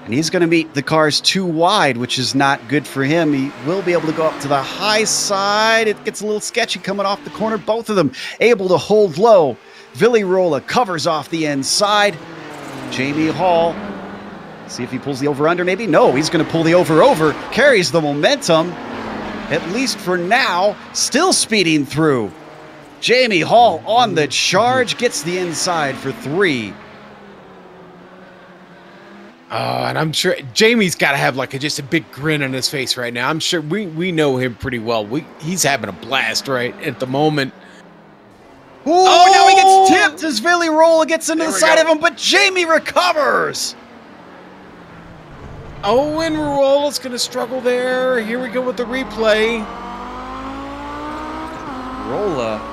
Speaker 2: and he's going to meet the cars too wide, which is not good for him. He will be able to go up to the high side. It gets a little sketchy coming off the corner. Both of them able to hold low. Villirola covers off the inside. Jamie Hall, see if he pulls the over-under maybe. No, he's going to pull the over-over. Carries the momentum, at least for now. Still speeding through. Jamie Hall on the charge, gets the inside for 3.
Speaker 3: Oh, and I'm sure Jamie's got to have like just a big grin on his face right now. I'm sure we know him pretty well. He's having a blast right at the moment.
Speaker 2: Ooh, oh, now he gets tipped as Villirola gets into the side of him, but Jamie recovers.
Speaker 3: Oh, and Rola's going to struggle there. Here we go with the replay.
Speaker 2: Rolla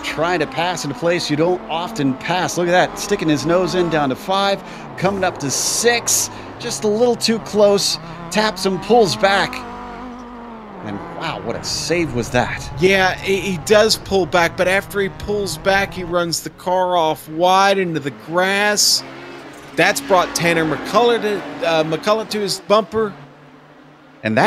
Speaker 2: trying to pass in a place you don't often pass. Look at that, sticking his nose in, down to 5, coming up to 6, just a little too close, taps him, pulls back, and wow, what a save was that.
Speaker 3: Yeah, he does pull back, but after he pulls back, he runs the car off wide into the grass. That's brought Tanner McCullough to his bumper.
Speaker 2: And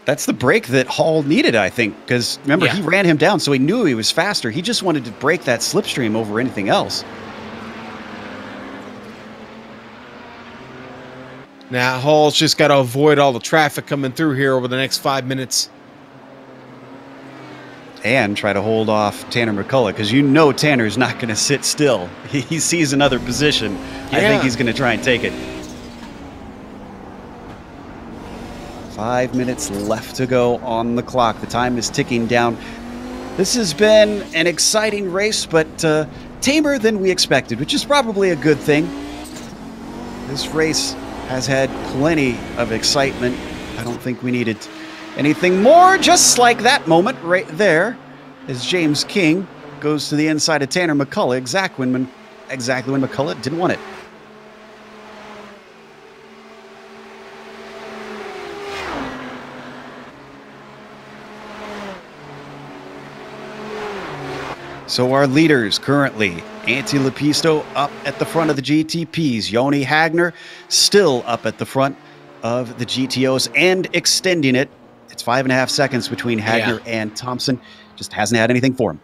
Speaker 2: that's the break that Hall needed, I think, because remember, he ran him down, so he knew he was faster. He just wanted to break that slipstream over anything else.
Speaker 3: Now, Hall's just got to avoid all the traffic coming through here over the next 5 minutes.
Speaker 2: And try to hold off Tanner McCullough, because you know Tanner's not going to sit still. He sees another position. I think he's going to try and take it. 5 minutes left to go on the clock. The time is ticking down. This has been an exciting race, but tamer than we expected, which is probably a good thing. This race has had plenty of excitement. I don't think we needed anything more, just like that moment right there as James King goes to the inside of Tanner McCullough exactly when McCullough didn't want it. So our leaders currently, Antti Lepisto up at the front of the GTPs. Joni Hagner still up at the front of the GTOs and extending it. It's 5.5 seconds between Hagner and Thompson. Just hasn't had anything for him.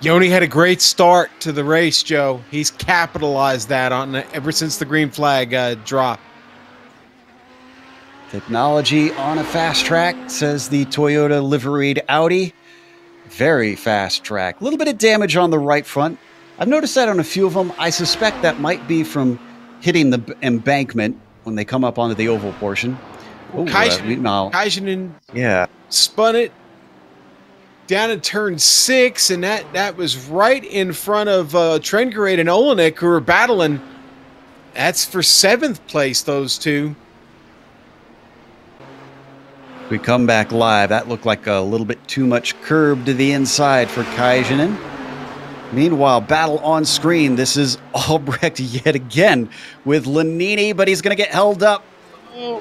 Speaker 3: Joni had a great start to the race, Joe. He's capitalized that on ever since the green flag dropped.
Speaker 2: Technology on a fast track, says the Toyota liveried Audi. Very fast track. A little bit of damage on the right front. I've noticed that on a few of them. I suspect that might be from hitting the embankment when they come up onto the oval portion.
Speaker 3: Kajanen spun it down in turn 6, and that was right in front of Trengarade and Olenek, who were battling. That's for 7th place, those two.
Speaker 2: We come back live. That looked like a little bit too much curb to the inside for Kajanen. Meanwhile, battle on screen. This is Albrecht yet again with Lanini, but he's going to get held up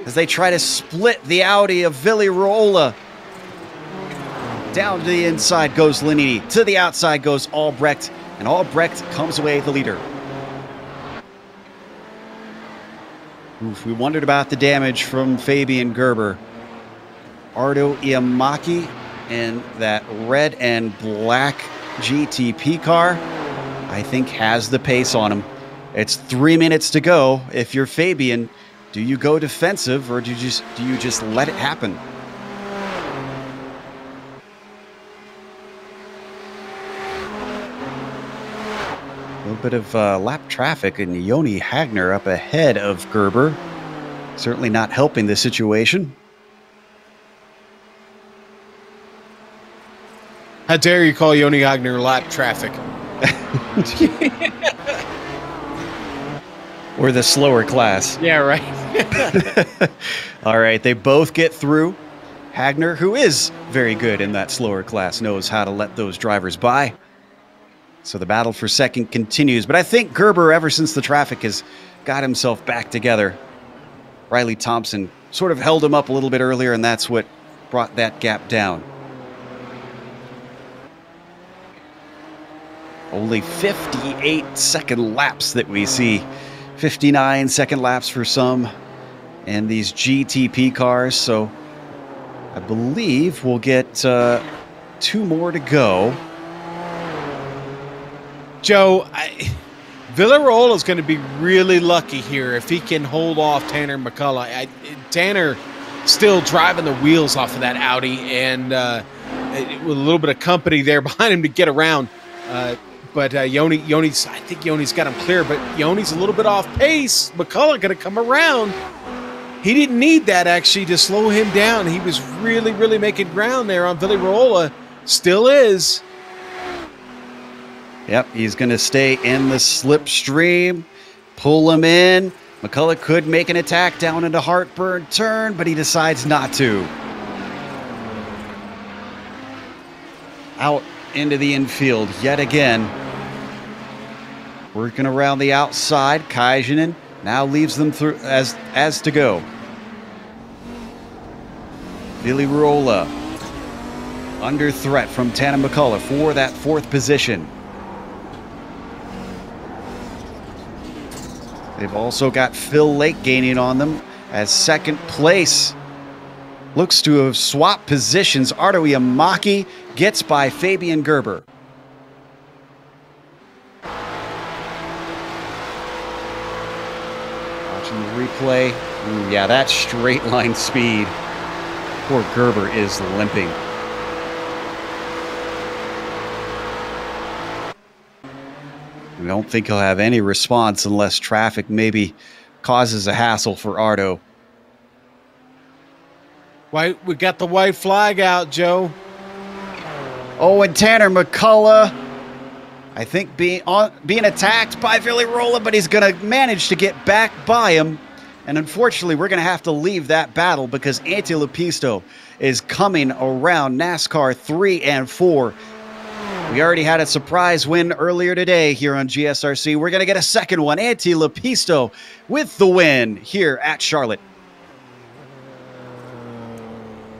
Speaker 2: as they try to split the Audi of Villirola. Down to the inside goes Lanini. To the outside goes Albrecht, and Albrecht comes away the leader. Oof, we wondered about the damage from Fabian Gerber. Ardo Iamaki in that red and black GTP car, I think has the pace on him. It's 3 minutes to go. If you're Fabian, do you go defensive or do you just let it happen? A little bit of lap traffic and Joni Hagner up ahead of Gerber. Certainly not helping the situation.
Speaker 3: How dare you call Joni Hagner lap traffic?
Speaker 2: Or the slower class.
Speaker 3: Yeah, right.
Speaker 2: All right, they both get through. Hagner, who is very good in that slower class, knows how to let those drivers by. So the battle for second continues. But I think Gerber, ever since the traffic has got himself back together, Riley Thompson sort of held him up a little bit earlier, and that's what brought that gap down. Only 58-second laps that we see. 59-second laps for some in these GTP cars. So I believe we'll get 2 more to go.
Speaker 3: Joe, Villarola is going to be really lucky here if he can hold off Tanner McCullough. Tanner still driving the wheels off of that Audi, and with a little bit of company there behind him to get around. But Yoni's, I think Yoni's got him clear, but Yoni's a little bit off pace. McCullough going to come around. He didn't need that, actually, to slow him down. He was really, really making ground there on Villarola. Still is.
Speaker 2: Yep, he's going to stay in the slipstream, pull him in. McCullough could make an attack down into Heartburn turn, but he decides not to. Out into the infield yet again. Working around the outside. Kajanen now leaves them through as to go. Villarola under threat from Tanner McCullough for that 4th position. They've also got Phil Lake gaining on them as 2nd place. Looks to have swapped positions. Ardo Yamaki gets by Fabian Gerber. Watching the replay. Ooh, yeah, that straight line speed. Poor Gerber is limping. I don't think he'll have any response unless traffic maybe causes a hassle for Ardo.
Speaker 3: We got the white flag out, Joe.
Speaker 2: Oh, and Tanner McCullough, I think being attacked by Villarola, but he's going to manage to get back by him. And unfortunately, we're going to have to leave that battle because Ante Lepisto is coming around NASCAR 3 and 4. We already had a surprise win earlier today here on GSRC. We're going to get a second one. Ante Lepisto with the win here at Charlotte.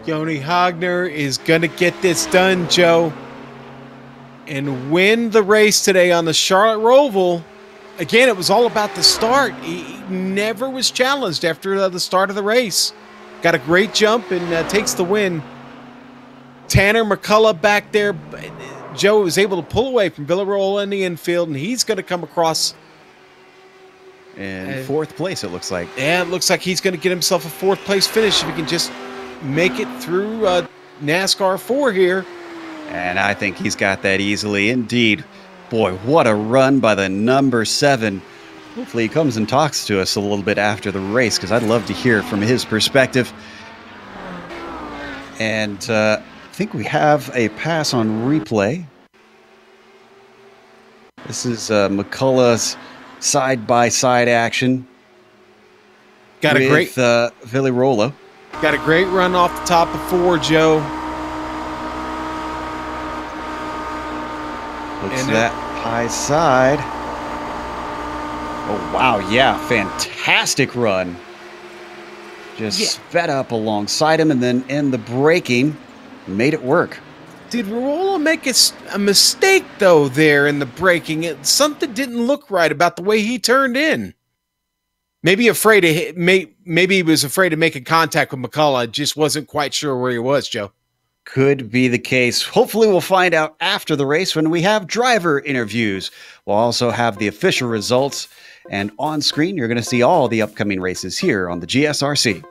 Speaker 3: Yoni Hogner is going to get this done, Joe, and win the race today on the Charlotte Roval. Again, it was all about the start. He never was challenged after the start of the race. Got a great jump and takes the win. Tanner McCullough back there. Joe was able to pull away from Villarola in the infield, and he's going to come across.
Speaker 2: In 4th place, it looks like.
Speaker 3: Yeah, it looks like he's going to get himself a 4th place finish if he can just make it through NASCAR 4 here.
Speaker 2: And I think he's got that easily indeed. Boy, what a run by the number 7. Hopefully he comes and talks to us a little bit after the race because I'd love to hear from his perspective. And I think we have a pass on replay. This is McCullough's side-by-side action.
Speaker 3: Got a great
Speaker 2: Villarola.
Speaker 3: Got a great run off the top of 4, Joe.
Speaker 2: Looks at that high side. Oh, wow. Yeah, fantastic run. Just sped up alongside him and then in the braking, made it work.
Speaker 3: Did Villarola make a mistake, though, there in the braking? Something didn't look right about the way he turned in. Maybe he was afraid of making contact with McCullough. Just wasn't quite sure where he was, Joe.
Speaker 2: Could be the case. Hopefully we'll find out after the race when we have driver interviews. We'll also have the official results. And on screen, you're going to see all the upcoming races here on the GSRC.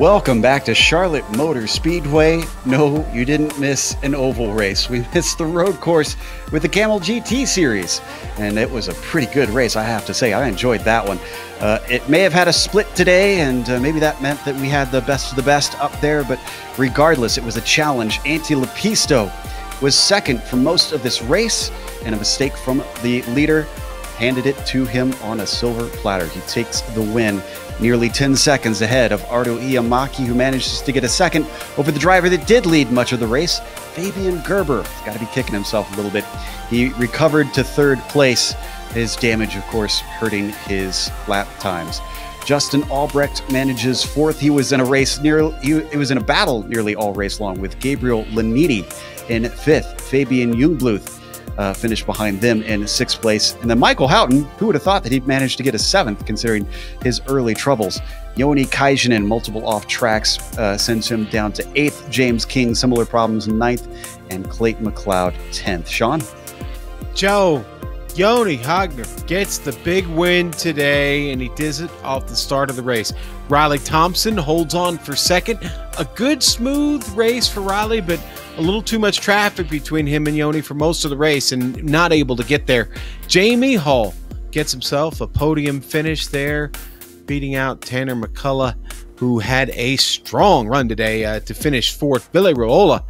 Speaker 2: Welcome back to Charlotte Motor Speedway. No, you didn't miss an oval race. We missed the road course with the Kamel GT series, and it was a pretty good race, I have to say. I enjoyed that one. It may have had a split today, and maybe that meant that we had the best of the best up there, but regardless, it was a challenge. Anti Lepisto was second for most of this race, and a mistake from the leader handed it to him on a silver platter. He takes the win, nearly 10 seconds ahead of Ardo Iamaki, who manages to get a second over the driver that did lead much of the race, Fabian Gerber. He's got to be kicking himself a little bit. He recovered to third place. His damage, of course, hurting his lap times. Justin Albrecht manages fourth. He was in a race it was in a battle nearly all race long with Gabriel Laniti in fifth. Fabian Jungbluth finished behind them in sixth place. And then Michael Houghton, who would have thought that he'd managed to get a seventh considering his early troubles. Joni Kajanen, multiple off tracks, sends him down to eighth. James King, similar problems, ninth. And Clayton McLeod, 10th. Sean?
Speaker 3: Joe, Joni Hagner gets the big win today, and he does it off the start of the race. Riley Thompson holds on for second. A good, smooth race for Riley, but a little too much traffic between him and Joni for most of the race and not able to get there. Jamie Hall gets himself a podium finish there, beating out Tanner McCullough, who had a strong run today to finish fourth. Billy Raola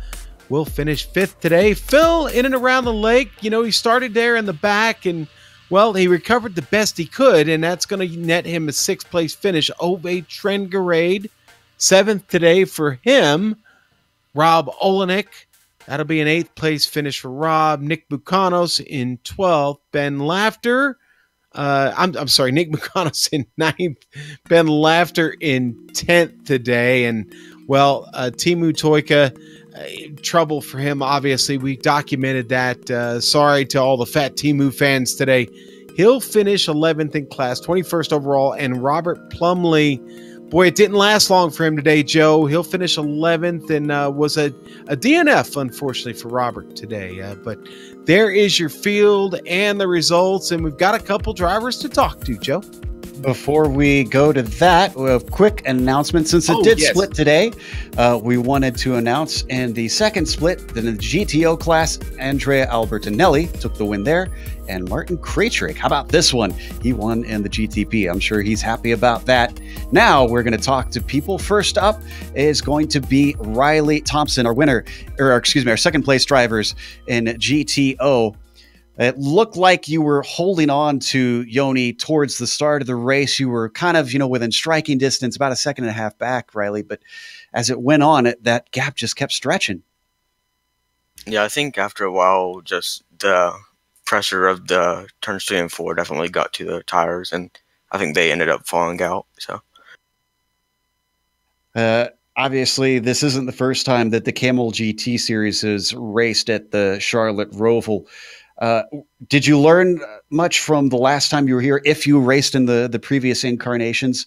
Speaker 3: will finish fifth today. Phil in and around the lake. You know, he started there in the back and, well, he recovered the best he could, and that's going to net him a sixth place finish. Ove Trengarade, seventh today for him. Rob Olenek, that'll be an eighth place finish for Rob. Nick Bucanos in 12th. Ben Laughter, I'm sorry, Nick Bucanos in 9th. Ben Laughter in 10th today. And, well, Timu Toika, trouble for him, obviously. We documented that. Sorry to all the Fat Timu fans today. He'll finish 11th in class, 21st overall. And Robert Plumley, boy, it didn't last long for him today, Joe. He'll finish 11th and was a DNF, unfortunately, for Robert today. But there is your field and the results, and we've got a couple drivers to talk to, Joe.
Speaker 2: Before we go to that, a quick announcement. Since it did split today, we wanted to announce in the second split that in the GTO class, Andrea Albertinelli took the win there, and Martin Krejcik. How about this one? He won in the GTP. I'm sure he's happy about that. Now we're going to talk to people. First up is going to be Riley Thompson, our second place drivers in GTO. It looked like you were holding on to Joni towards the start of the race. You were kind of, within striking distance, about a second and a half back, Riley. But as it went on, that gap just kept stretching.
Speaker 6: Yeah, I think after a while, just the pressure of the turns 3 and 4 definitely got to the tires, and I think they ended up falling out. So,
Speaker 2: obviously, this isn't the first time that the Kamel GT series has raced at the Charlotte Roval. Did you learn much from the last time you were here, if you raced in the previous incarnations?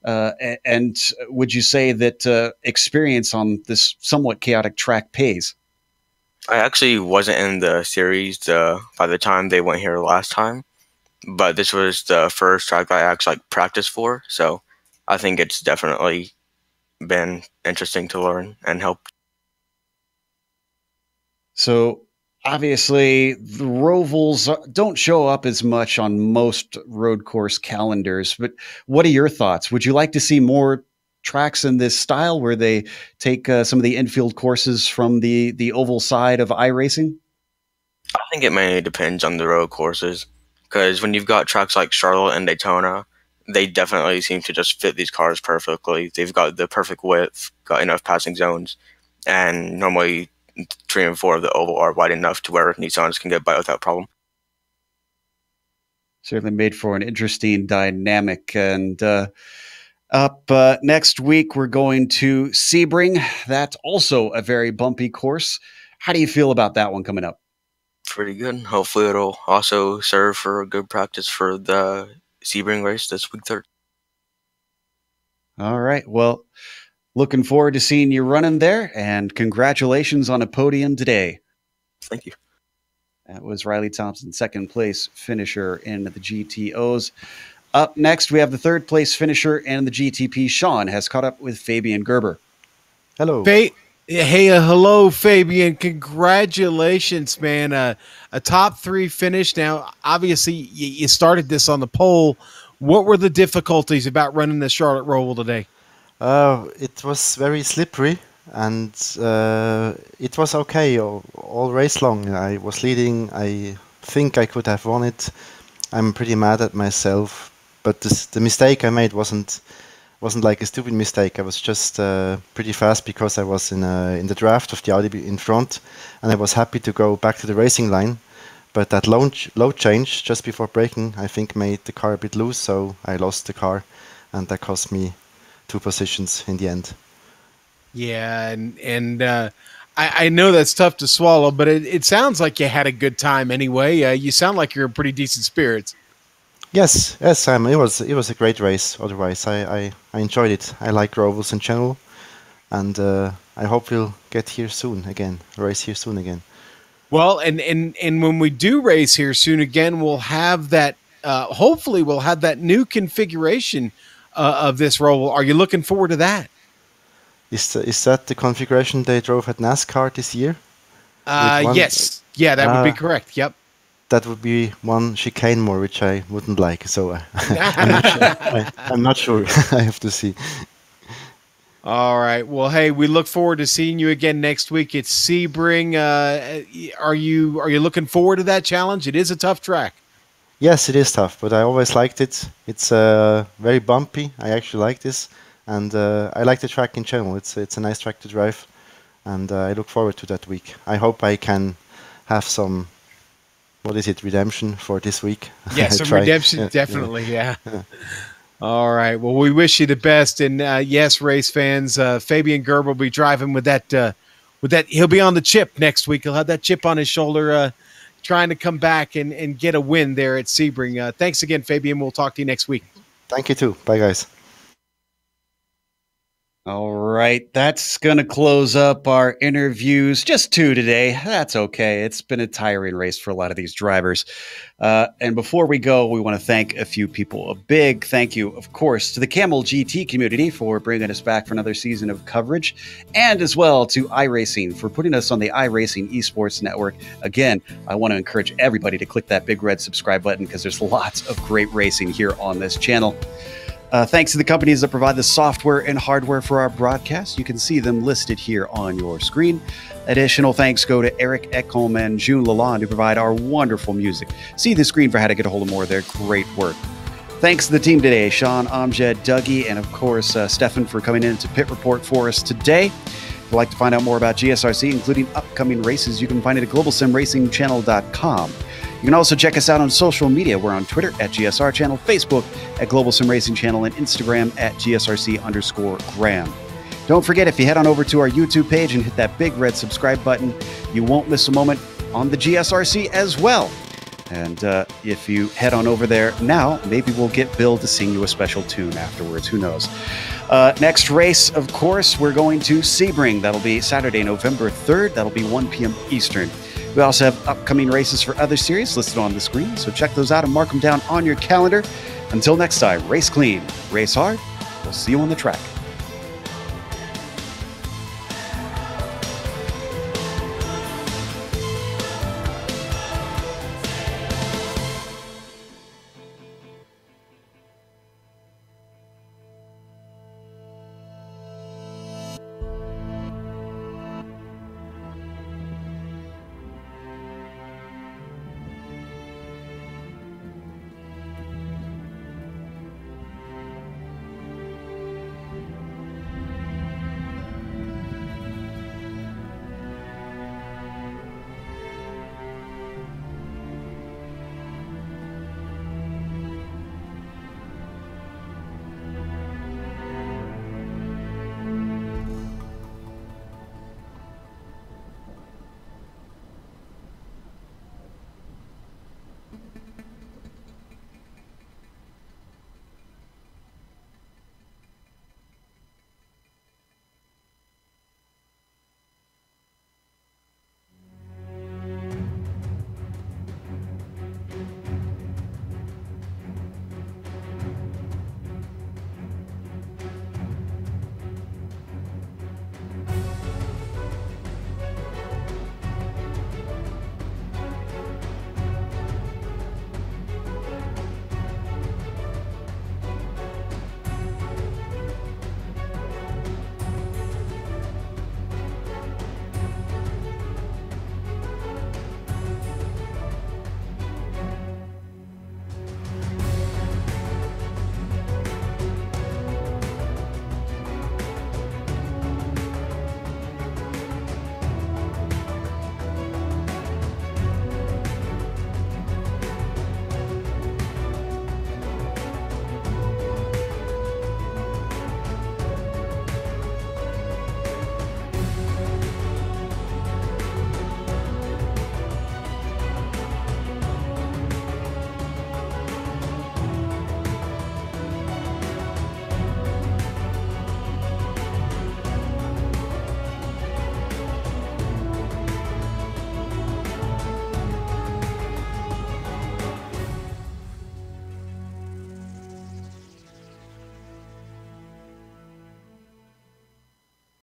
Speaker 2: And would you say that experience on this somewhat chaotic track pays?
Speaker 6: I actually wasn't in the series by the time they went here last time, but this was the first track I actually practiced for. So I think it's definitely been interesting to learn and help.
Speaker 2: So, obviously, the Rovals don't show up as much on most road course calendars, but what are your thoughts? Would you like to see more tracks in this style where they take some of the infield courses from the oval side of iRacing?
Speaker 6: I think it mainly depends on the road courses, because when you've got tracks like Charlotte and Daytona, they definitely seem to just fit these cars perfectly. They've got the perfect width, got enough passing zones, and normally 3 and 4 of the oval are wide enough to where Nissans can get by without problem.
Speaker 2: Certainly made for an interesting dynamic. And up next week, we're going to Sebring. That's also a very bumpy course. How do you feel about that one coming up?
Speaker 6: Pretty good. Hopefully it'll also serve for a good practice for the Sebring race this week 3rd.
Speaker 2: All right. Well, looking forward to seeing you running there, and congratulations on a podium today.
Speaker 6: Thank you.
Speaker 2: That was Riley Thompson, second place finisher in the GTOs. Up next, we have the third place finisher and the GTP. Sean has caught up with Fabian Gerber.
Speaker 7: Hello.
Speaker 3: Hello, Fabian. Congratulations, man. A top 3 finish. Now, obviously, you started this on the pole. What were the difficulties about running the Charlotte Roval today?
Speaker 7: It was very slippery, and it was okay all race long. I was leading. I think I could have won it. I'm pretty mad at myself, but the mistake I made wasn't like a stupid mistake. I was just pretty fast because I was in the draft of the Audi in front, and I was happy to go back to the racing line. But that load change just before braking, I think, made the car a bit loose, so I lost the car, and that cost me 2 positions in the end.
Speaker 3: Yeah, and I know that's tough to swallow, but it sounds like you had a good time anyway. You sound like you're in pretty decent spirits.
Speaker 7: Yes, it was a great race. Otherwise, I enjoyed it. I like Rovals in general, and I hope we'll get here soon again. Race here soon again.
Speaker 3: Well, and when we do race here soon again, we'll have that. Hopefully, we'll have that new configuration of this Roval. Are you looking forward to that?
Speaker 7: Is that the configuration they drove at NASCAR this year?
Speaker 3: Yes. Yeah, that would be correct. Yep.
Speaker 7: That would be one chicane more, which I wouldn't like. So I'm not sure. I have to see.
Speaker 3: All right. Well, hey, we look forward to seeing you again next week at Sebring. Are you looking forward to that challenge? It is a tough track.
Speaker 7: Yes, it is tough, but I always liked it. It's very bumpy. I actually like this, and I like the track in general. It's a nice track to drive, and I look forward to that week. I hope I can have some. What is it? Redemption for this week?
Speaker 3: Yeah, some redemption, definitely. Yeah. All right. Well, we wish you the best, and yes, race fans, Fabian Gerber will be driving with that. He'll be on the chip next week. He'll have that chip on his shoulder, trying to come back and get a win there at Sebring. Thanks again, Fabian. We'll talk to you next week.
Speaker 7: Thank you too. Bye, guys.
Speaker 2: All right, that's going to close up our interviews. Just 2 today. That's okay. It's been a tiring race for a lot of these drivers. And before we go, we want to thank a few people. A big thank you, of course, to the Kamel GT community for bringing us back for another season of coverage, and as well to iRacing for putting us on the iRacing Esports Network. Again, I want to encourage everybody to click that big red subscribe button because there's lots of great racing here on this channel. Thanks to the companies that provide the software and hardware for our broadcast. You can see them listed here on your screen. Additional thanks go to Eric Ekholm and June Lalonde who provide our wonderful music. See the screen for how to get a hold of more of their great work. Thanks to the team today, Sean, Amjad, Dougie, and of course, Stefan for coming in to Pit Report for us today. If you'd like to find out more about GSRC, including upcoming races, you can find it at globalsimracingchannel.com. You can also check us out on social media. We're on Twitter at GSR Channel, Facebook at Global Sim Racing Channel, and Instagram at GSRC_Graham. Don't forget, if you head on over to our YouTube page and hit that big red subscribe button, you won't miss a moment on the GSRC as well. And if you head on over there now, maybe we'll get Bill to sing you a special tune afterwards. Who knows? Next race, of course, we're going to Sebring. That'll be Saturday, November 3rd. That'll be 1 p.m. Eastern. We also have upcoming races for other series listed on the screen, so check those out and mark them down on your calendar. Until next time, race clean, race hard. We'll see you on the track.